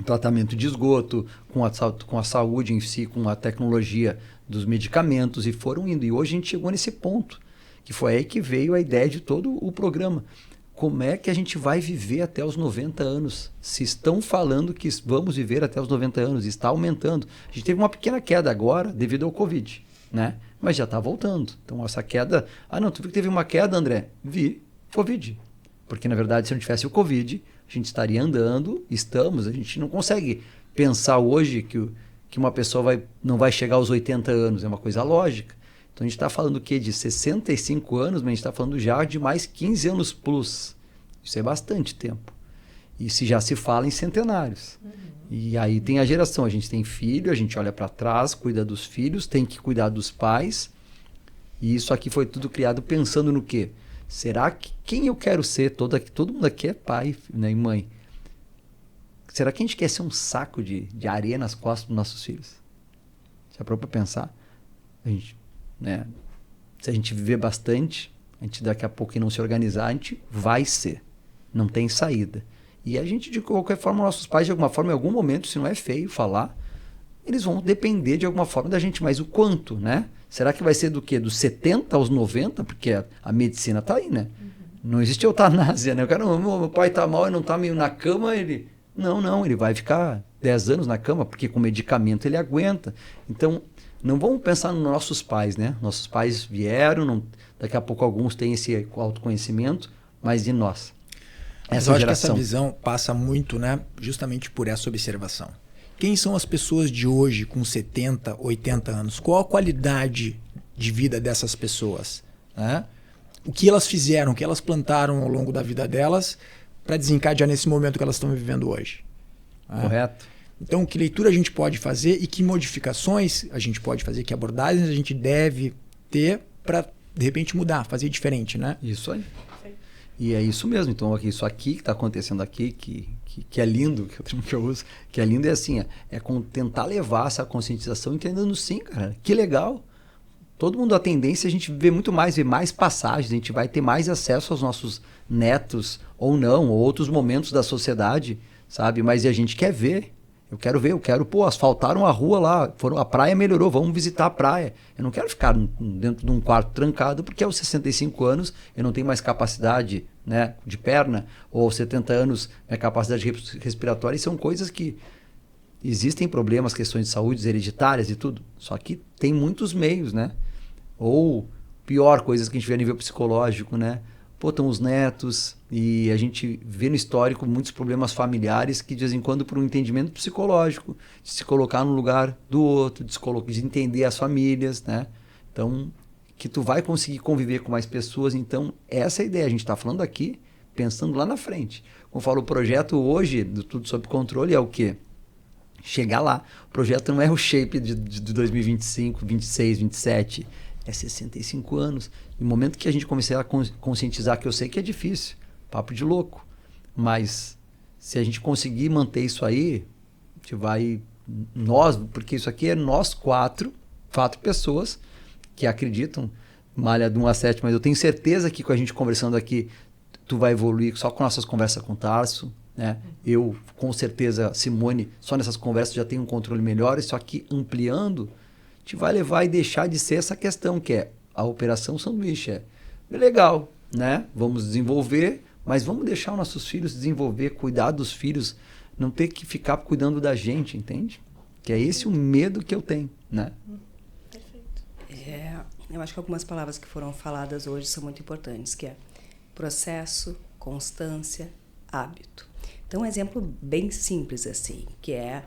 tratamento de esgoto, com a saúde em si, com a tecnologia dos medicamentos, e foram indo. E hoje a gente chegou nesse ponto, que foi aí que veio a ideia de todo o programa. Como é que a gente vai viver até os 90 anos? Se estão falando que vamos viver até os 90 anos, está aumentando. A gente teve uma pequena queda agora devido ao Covid, né? Mas já está voltando. Então essa queda... não, tu viu que teve uma queda, André? Vi, Covid. Porque na verdade, se não tivesse o Covid, a gente estaria andando, a gente não consegue pensar hoje que uma pessoa não vai chegar aos 80 anos, é uma coisa lógica. Então a gente está falando o quê? De 65 anos, mas a gente está falando já de mais 15 anos plus. Isso é bastante tempo. E já se fala em centenários. E aí tem a geração, a gente tem filho, a gente olha para trás, cuida dos filhos, tem que cuidar dos pais. E isso aqui foi tudo criado pensando no quê? Será que quem eu quero ser? Todo mundo aqui é pai, né, e mãe. Será que a gente quer ser um saco de areia nas costas dos nossos filhos? Já parou para pensar? A gente, né, se a gente viver bastante, a gente daqui a pouco não se organizar, a gente vai ser. Não tem saída. E a gente, de qualquer forma, nossos pais, de alguma forma, em algum momento, se não é feio falar, eles vão depender de alguma forma da gente. Mas o quanto, né? Será que vai ser do quê? Dos 70 aos 90? Porque a medicina está aí, né? Não existe eutanásia, né? O cara, meu pai está mal e não está meio na cama, ele... Não, ele vai ficar 10 anos na cama, porque com medicamento ele aguenta. Então, não vamos pensar nos nossos pais, né? Nossos pais vieram, daqui a pouco alguns têm esse autoconhecimento, mas e nós? Mas eu acho que essa visão passa muito, né, justamente por essa observação. Quem são as pessoas de hoje com 70, 80 anos? Qual a qualidade de vida dessas pessoas? Né? O que elas fizeram, o que elas plantaram ao longo da vida delas para desencadear nesse momento que elas estão vivendo hoje? Né? Correto. Então, que leitura a gente pode fazer e que modificações a gente pode fazer, que abordagens a gente deve ter para, de repente, mudar, fazer diferente, né? Isso aí. E é isso mesmo. Então, isso aqui que está acontecendo aqui, que é lindo, que é o termo que eu uso, que é lindo, é assim, tentar levar essa conscientização entendendo sim, cara, que legal. Todo mundo, a tendência, a gente vê muito mais, ver mais passagens, a gente vai ter mais acesso aos nossos netos, ou não, ou outros momentos da sociedade, sabe? Mas a gente quer ver. Eu quero, asfaltaram a rua lá, a praia melhorou, vamos visitar a praia. Eu não quero ficar dentro de um quarto trancado, porque aos 65 anos eu não tenho mais capacidade, né, de perna, ou aos 70 anos minha capacidade respiratória, e são coisas que existem problemas, questões de saúde hereditárias e tudo, só que tem muitos meios, né? Ou pior, coisas que a gente vê a nível psicológico, né? Estão os netos, e a gente vê no histórico muitos problemas familiares que de vez em quando, por um entendimento psicológico, de se colocar no lugar do outro, de entender as famílias, né? Então, que tu vai conseguir conviver com mais pessoas. Então, essa é a ideia. A gente está falando aqui, pensando lá na frente. Como eu falo, o projeto hoje, do Tudo Sob Controle, é o quê? Chegar lá. O projeto não é o shape de 2025, 26, 27... É 65 anos. No momento que a gente começar a conscientizar, que eu sei que é difícil, papo de louco, mas se a gente conseguir manter isso aí, a gente vai... porque isso aqui é nós quatro pessoas que acreditam, malha de 1 a 7, mas eu tenho certeza que com a gente conversando aqui, tu vai evoluir só com nossas conversas com o Tarso, né? Eu, com certeza, Simone, só nessas conversas já tenho um controle melhor, isso aqui ampliando... te vai levar e deixar de ser essa questão, que é a operação sanduíche. É legal, né? Vamos desenvolver, mas vamos deixar os nossos filhos desenvolver, cuidar dos filhos, não ter que ficar cuidando da gente, entende? Que é esse o medo que eu tenho, né? Perfeito. Eu acho que algumas palavras que foram faladas hoje são muito importantes, que é processo, constância, hábito. Então, um exemplo bem simples assim, que é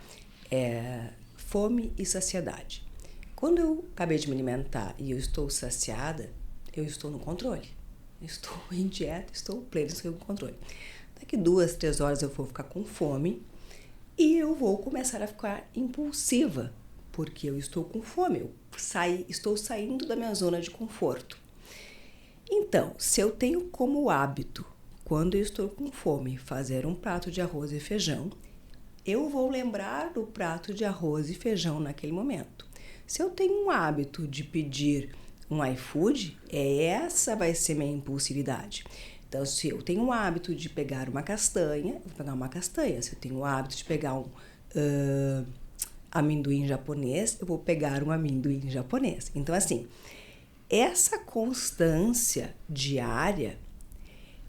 fome e saciedade. Quando eu acabei de me alimentar e eu estou saciada, eu estou no controle. Eu estou em dieta, estou plena, estou no controle. Daqui 2, 3 horas eu vou ficar com fome e eu vou começar a ficar impulsiva porque eu estou com fome, estou saindo da minha zona de conforto. Então, se eu tenho como hábito, quando eu estou com fome, fazer um prato de arroz e feijão, eu vou lembrar do prato de arroz e feijão naquele momento. Se eu tenho um hábito de pedir um iFood, essa vai ser minha impulsividade. Então, se eu tenho o hábito de pegar uma castanha, eu vou pegar uma castanha. Se eu tenho o hábito de pegar um amendoim japonês, eu vou pegar um amendoim japonês. Então, assim, essa constância diária,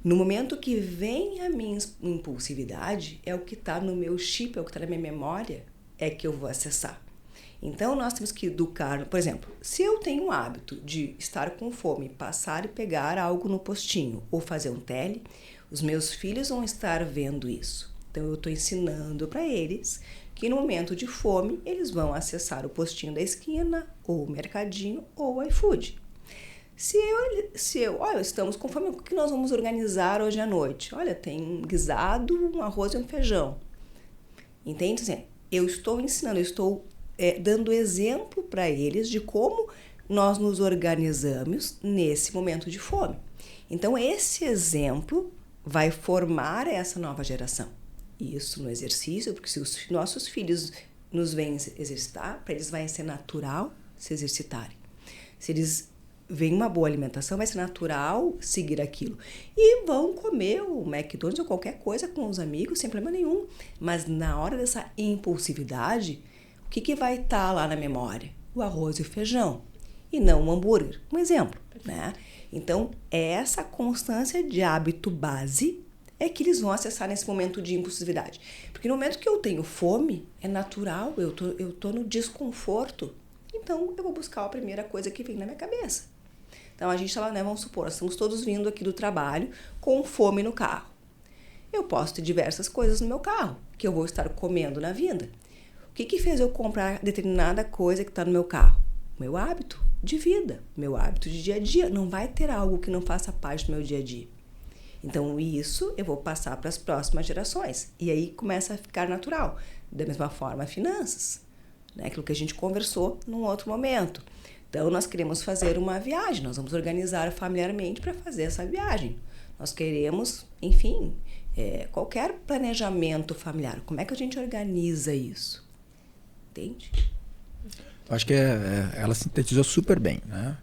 no momento que vem a minha impulsividade, é o que está no meu chip, é o que está na minha memória, é que eu vou acessar. Então, nós temos que educar. Por exemplo, se eu tenho o hábito de estar com fome, passar e pegar algo no postinho ou fazer um tele, os meus filhos vão estar vendo isso. Então, eu estou ensinando para eles que no momento de fome, eles vão acessar o postinho da esquina, ou o mercadinho, ou o iFood. Olha, estamos com fome, o que nós vamos organizar hoje à noite? Olha, tem um guisado, um arroz e um feijão. Entende? Assim, eu estou ensinando, eu estou dando exemplo para eles de como nós nos organizamos nesse momento de fome. Então, esse exemplo vai formar essa nova geração. Isso no exercício, porque se os nossos filhos nos veem exercitar, para eles vai ser natural se exercitarem. Se eles veem uma boa alimentação, vai ser natural seguir aquilo. E vão comer o McDonald's ou qualquer coisa com os amigos, sem problema nenhum. Mas na hora dessa impulsividade, o que vai estar lá na memória? O arroz e o feijão, e não o hambúrguer. Um exemplo, né? Então, essa constância de hábito base é que eles vão acessar nesse momento de impulsividade. Porque no momento que eu tenho fome, é natural, eu tô no desconforto. Então, eu vou buscar a primeira coisa que vem na minha cabeça. Então, a gente está lá, né? Vamos supor, nós estamos todos vindo aqui do trabalho com fome no carro. Eu posso ter diversas coisas no meu carro que eu vou estar comendo na vinda. O que fez eu comprar determinada coisa que está no meu carro? Meu hábito de vida, meu hábito de dia a dia. Não vai ter algo que não faça parte do meu dia a dia. Então, isso eu vou passar para as próximas gerações. E aí começa a ficar natural. Da mesma forma, finanças. Né? Aquilo que a gente conversou num outro momento. Então, nós queremos fazer uma viagem. Nós vamos organizar familiarmente para fazer essa viagem. Nós queremos, enfim, qualquer planejamento familiar. Como é que a gente organiza isso? Entende? Eu acho que ela sintetizou super bem, né?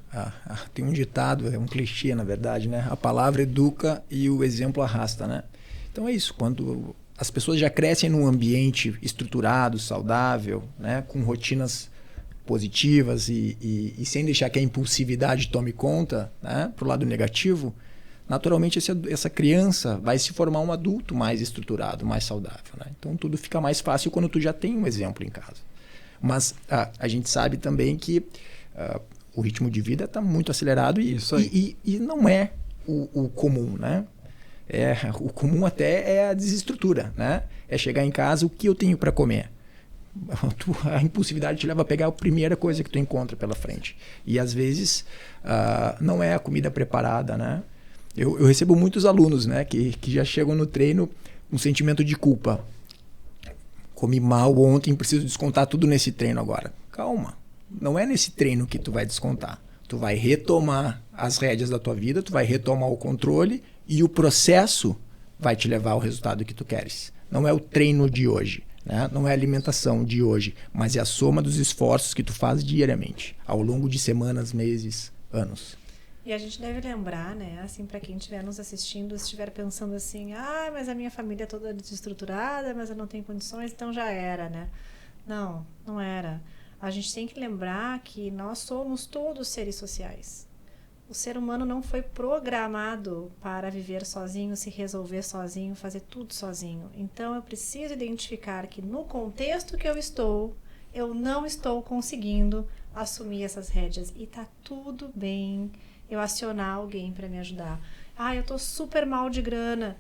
Tem um ditado, é um clichê, na verdade, né? A palavra educa e o exemplo arrasta, né? Então é isso, quando as pessoas já crescem num ambiente estruturado, saudável, né? Com rotinas positivas e sem deixar que a impulsividade tome conta, né? Pro lado negativo, naturalmente essa criança vai se formar um adulto mais estruturado, mais saudável, né? Então tudo fica mais fácil quando tu já tem um exemplo em casa. Mas a gente sabe também que o ritmo de vida está muito acelerado e não é o comum, né? O comum até é a desestrutura, né? É chegar em casa, o que eu tenho para comer? A impulsividade te leva a pegar a primeira coisa que tu encontra pela frente. E às vezes não é a comida preparada, né? Eu recebo muitos alunos, né, que já chegam no treino com um sentimento de culpa. Comi mal ontem, preciso descontar tudo nesse treino agora. Calma, não é nesse treino que tu vai descontar. Tu vai retomar as rédeas da tua vida, tu vai retomar o controle e o processo vai te levar ao resultado que tu queres. Não é o treino de hoje, né? Não é a alimentação de hoje, mas é a soma dos esforços que tu faz diariamente, ao longo de semanas, meses, anos. E a gente deve lembrar, né, assim, para quem estiver nos assistindo, estiver pensando assim, mas a minha família é toda desestruturada, mas eu não tenho condições, então já era, né? Não, não era. A gente tem que lembrar que nós somos todos seres sociais. O ser humano não foi programado para viver sozinho, se resolver sozinho, fazer tudo sozinho. Então, eu preciso identificar que no contexto que eu não estou conseguindo assumir essas rédeas. E tá tudo bem eu acionar alguém para me ajudar. Eu tô super mal de grana.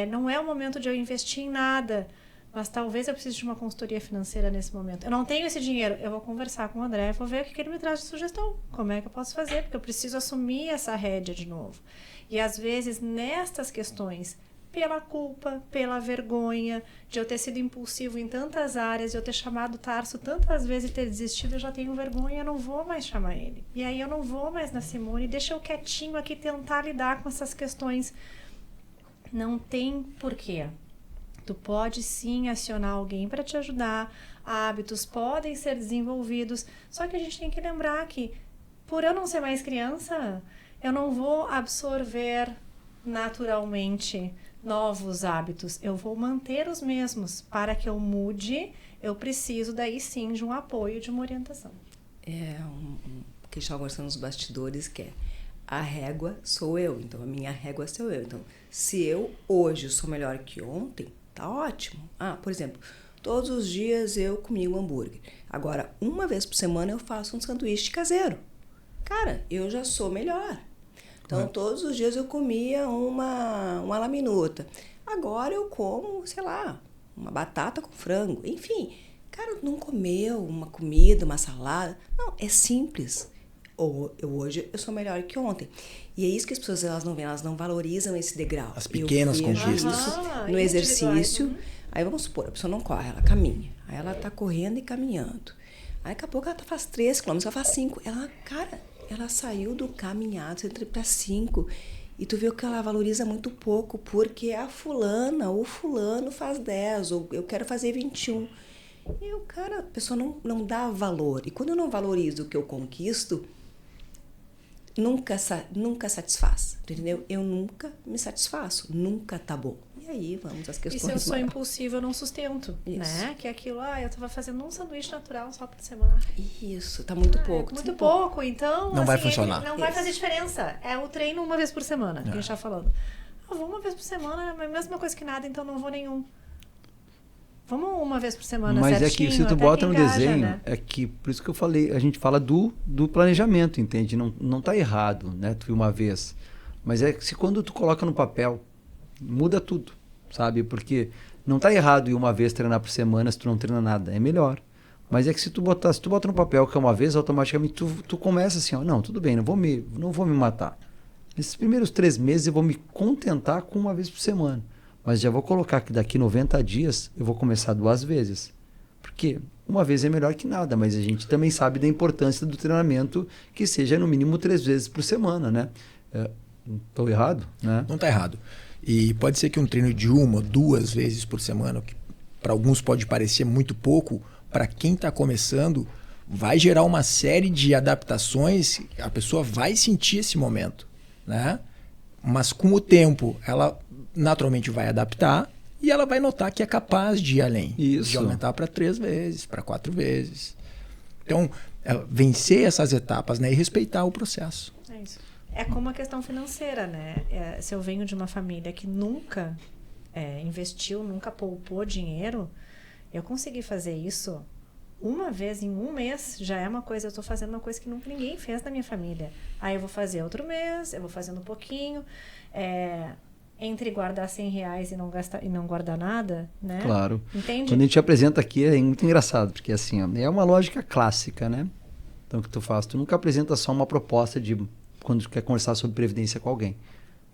Não é o momento de eu investir em nada. Mas talvez eu precise de uma consultoria financeira nesse momento. Eu não tenho esse dinheiro. Eu vou conversar com o André, vou ver o que ele me traz de sugestão. Como é que eu posso fazer? Porque eu preciso assumir essa rédea de novo. E às vezes, nestas questões pela culpa, pela vergonha, de eu ter sido impulsivo em tantas áreas, de eu ter chamado o Tarso tantas vezes e ter desistido, eu já tenho vergonha, eu não vou mais chamar ele. E aí eu não vou mais na Simone, deixa eu quietinho aqui tentar lidar com essas questões. Não tem porquê. Tu pode sim acionar alguém para te ajudar, hábitos podem ser desenvolvidos, só que a gente tem que lembrar que, por eu não ser mais criança, eu não vou absorver naturalmente novos hábitos, eu vou manter os mesmos. Para que eu mude, eu preciso daí sim de um apoio, de uma orientação. Que estava conversando nos bastidores, que é a régua sou eu, então a minha régua sou eu. Então, se eu hoje sou melhor que ontem, tá ótimo. Por exemplo, todos os dias eu comi um hambúrguer. Agora, uma vez por semana eu faço um sanduíche caseiro. Cara, eu já sou melhor. Então, todos os dias eu comia uma laminuta. Agora eu como, sei lá, uma batata com frango. Enfim, cara, não comeu uma comida, uma salada. Não, é simples. Hoje eu sou melhor que ontem. E é isso que as pessoas elas não veem, elas não valorizam esse degrau. As pequenas conquistas. Isso no exercício. Aí vamos supor, a pessoa não corre, ela caminha. Aí ela tá correndo e caminhando. Aí daqui a pouco ela faz 3 quilômetros, ela faz 5. Ela saiu do caminhado, entra para 5. E tu vê que ela valoriza muito pouco, porque a fulana ou fulano faz 10, ou eu quero fazer 21. E a pessoa não dá valor. E quando eu não valorizo o que eu conquisto, nunca satisfaz, entendeu? Eu nunca me satisfaço, nunca tá bom. E aí, vamos às questões. E se eu sou impulsiva, eu não sustento, né? Que é aquilo, eu tava fazendo um sanduíche natural só por semana. Isso, tá muito pouco. Muito pouco, então... Não vai funcionar. Não vai fazer diferença. É o treino uma vez por semana, que a gente tá falando. Eu vou uma vez por semana, é a mesma coisa que nada, então não vou nenhum. Vamos uma vez por semana, mas certinho, é que se tu bota no desenho, né? É que, por isso que eu falei, a gente fala do planejamento, entende? Não tá errado, né? Tu uma vez. Mas é que se quando tu coloca no papel, muda tudo, sabe? Porque não tá errado ir uma vez treinar por semana se tu não treina nada, é melhor. Mas é que se tu bota no papel que é uma vez, automaticamente tu começa assim, não, tudo bem, não vou me matar. Nesses primeiros 3 meses eu vou me contentar com uma vez por semana. Mas já vou colocar que daqui 90 dias eu vou começar 2 vezes. Porque uma vez é melhor que nada, mas a gente também sabe da importância do treinamento que seja no mínimo 3 vezes por semana, né? Estou errado, né? Não está errado. E pode ser que um treino de 1 ou 2 vezes por semana, que para alguns pode parecer muito pouco, para quem está começando, vai gerar uma série de adaptações, a pessoa vai sentir esse momento, né? Mas com o tempo, ela naturalmente vai adaptar e ela vai notar que é capaz de ir além. Isso. De aumentar para 3 vezes, para 4 vezes. Então, vencer essas etapas, né? E respeitar o processo. É isso. É como a questão financeira, né? Se eu venho de uma família que nunca investiu, nunca poupou dinheiro, eu consegui fazer isso uma vez em 1 mês, já é uma coisa, eu estou fazendo uma coisa que nunca ninguém fez na minha família. Aí eu vou fazer outro mês, eu vou fazendo um pouquinho, entre guardar R$100 e não guardar nada, né? Claro. Entende? Quando a gente apresenta aqui é muito engraçado, porque assim, é uma lógica clássica, né? Então o que tu faz? Tu nunca apresenta só uma proposta de quando tu quer conversar sobre previdência com alguém.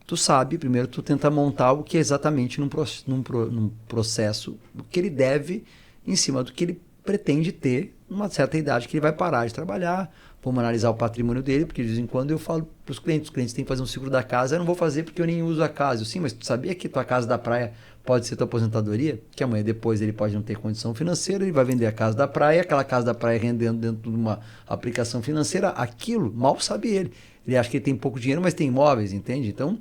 Tu sabe, primeiro tu tenta montar o que é exatamente num processo, o que ele deve em cima do que ele pretende ter numa certa idade que ele vai parar de trabalhar. Vamos analisar o patrimônio dele, porque de vez em quando eu falo para os clientes têm que fazer um seguro da casa, eu não vou fazer porque eu nem uso a casa. Sim, mas tu sabia que tua casa da praia pode ser tua aposentadoria? Que amanhã depois ele pode não ter condição financeira, ele vai vender a casa da praia, aquela casa da praia rendendo dentro de uma aplicação financeira, aquilo, mal sabe ele. Ele acha que ele tem pouco dinheiro, mas tem imóveis, entende? Então,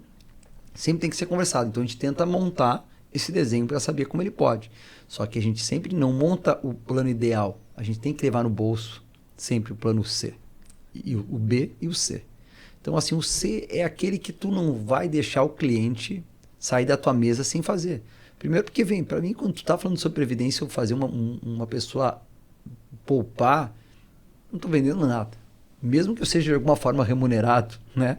sempre tem que ser conversado. Então, a gente tenta montar esse desenho para saber como ele pode. Só que a gente sempre não monta o plano ideal. A gente tem que levar no bolso sempre o plano C. E o B e o C. Então, assim, o C é aquele que tu não vai deixar o cliente sair da tua mesa sem fazer. Primeiro porque, para mim, quando tu tá falando sobre previdência, eu fazer uma pessoa poupar, não estou vendendo nada. Mesmo que eu seja de alguma forma remunerado, né?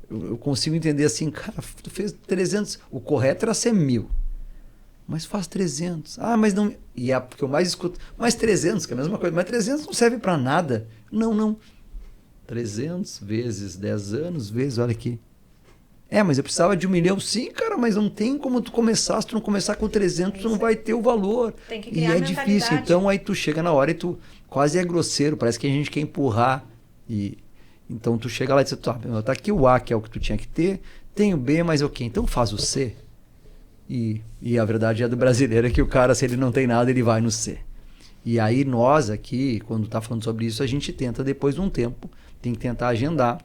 Eu consigo entender assim, cara, tu fez 300, o correto era ser 1.000. Mas faz 300. Mas não... E é porque eu mais escuto, mas 300, que é a mesma coisa, mas 300 não serve para nada. Não. 300 vezes 10 anos, olha aqui. Mas eu precisava de 1 milhão. Sim, cara, mas não tem como tu começar. Se tu não começar com 300, tu não vai ter o valor. Tem que E criar é mentalidade. difícil. Então aí tu chega na hora e tu quase é grosseiro. Parece que a gente quer empurrar. Então tu chega lá e diz, tá aqui o A, que é o que tu tinha que ter. Tem o B, mas ok. Então faz o C. E a verdade é do brasileiro é que o cara, se ele não tem nada, ele vai no C. E aí nós aqui, quando tá falando sobre isso, a gente tenta depois de um tempo, tem que tentar agendar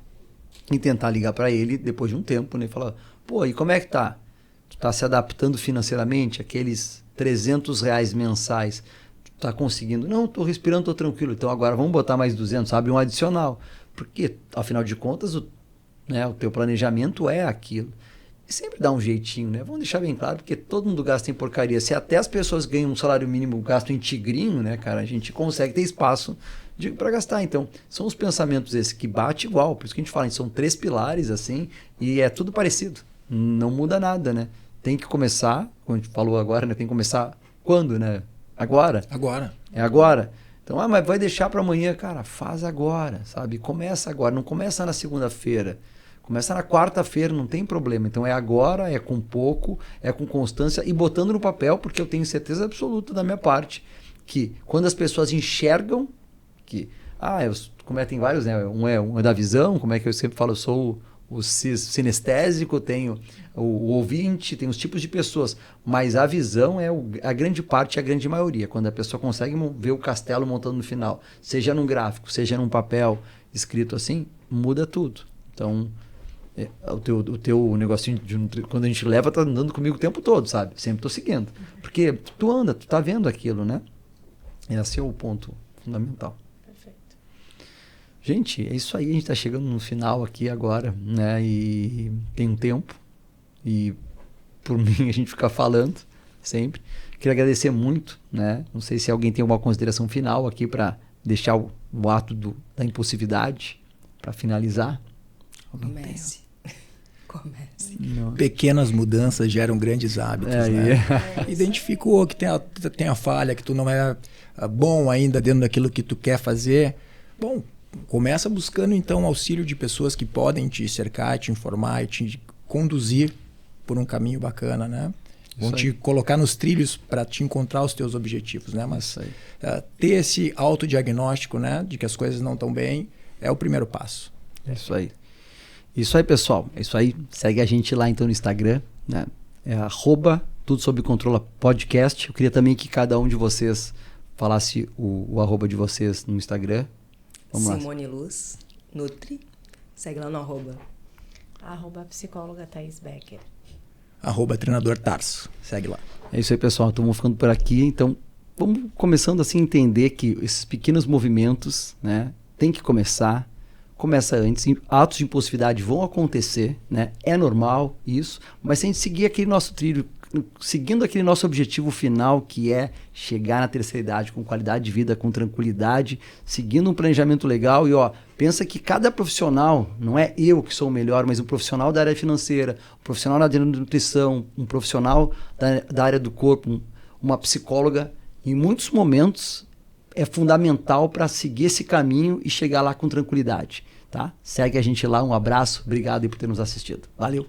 e tentar ligar para ele depois de um tempo, né? E falar, pô, e como é que tá? Tu tá se adaptando financeiramente? Aqueles R$300 mensais, tu tá conseguindo? Não, tô respirando, tô tranquilo. Então agora vamos botar mais 200, abre um adicional. Porque, afinal de contas, o teu planejamento é aquilo. E sempre dá um jeitinho, né? Vamos deixar bem claro, porque todo mundo gasta em porcaria. Se até as pessoas ganham um salário mínimo, gastam em tigrinho, né, cara? A gente consegue ter espaço para gastar. Então, são os pensamentos esses que bate igual. Por isso que a gente fala, são 3 pilares, assim, e é tudo parecido. Não muda nada, né? Tem que começar, como a gente falou agora, né? Tem que começar quando, né? Agora. Agora. É agora. Então, mas vai deixar para amanhã, cara, faz agora, sabe? Começa agora, não começa na segunda-feira. Começa na quarta-feira, não tem problema. Então é agora, é com pouco, é com constância e botando no papel, porque eu tenho certeza absoluta da minha parte que quando as pessoas enxergam que, como tem vários, né? Um é da visão, como é que eu sempre falo, eu sou o sinestésico, tenho o ouvinte, tem os tipos de pessoas, mas a visão é a grande parte, a grande maioria. Quando a pessoa consegue ver o castelo montando no final, seja num gráfico, seja num papel escrito assim, muda tudo. Então, o teu negocinho quando a gente leva, tá andando comigo o tempo todo, sabe? Sempre tô seguindo. Porque tu anda, tu tá vendo aquilo, né? Esse é o ponto fundamental. Perfeito. Gente, é isso aí. A gente tá chegando no final aqui agora, né? E tem um tempo. E por mim a gente fica falando sempre. Queria agradecer muito, né? Não sei se alguém tem alguma consideração final aqui para deixar o ato da impulsividade para finalizar. Comece. Pequenas mudanças geram grandes hábitos, né? Identificou que tem a falha, que tu não é bom ainda dentro daquilo que tu quer fazer. Bom, começa buscando então auxílio de pessoas que podem te cercar, te informar e te conduzir por um caminho bacana, né? Vão te colocar nos trilhos para te encontrar os teus objetivos, né? Mas ter esse autodiagnóstico, né, de que as coisas não estão bem é o primeiro passo. É isso aí. Isso aí, pessoal. É isso aí. Segue a gente lá então no Instagram, né? É @tudo sob controle podcast. Eu queria também que cada um de vocês falasse o arroba de vocês no Instagram. Vamos Simone Luz, Nutri. Segue lá no arroba. @psicóloga Thaís Becker. @treinador Tarso. Segue lá. É isso aí, pessoal. Estamos ficando por aqui. Então, vamos começando assim a entender que esses pequenos movimentos, né, tem que começar. Começa antes, atos de impulsividade vão acontecer, né? É normal isso, mas se a gente seguir aquele nosso trilho, seguindo aquele nosso objetivo final, que é chegar na terceira idade com qualidade de vida, com tranquilidade, seguindo um planejamento legal pensa que cada profissional, não é eu que sou o melhor, mas um profissional da área financeira, um profissional da área da nutrição, um profissional da área do corpo, uma psicóloga, em muitos momentos é fundamental para seguir esse caminho e chegar lá com tranquilidade, tá? Segue a gente lá, um abraço, obrigado aí por ter nos assistido. Valeu!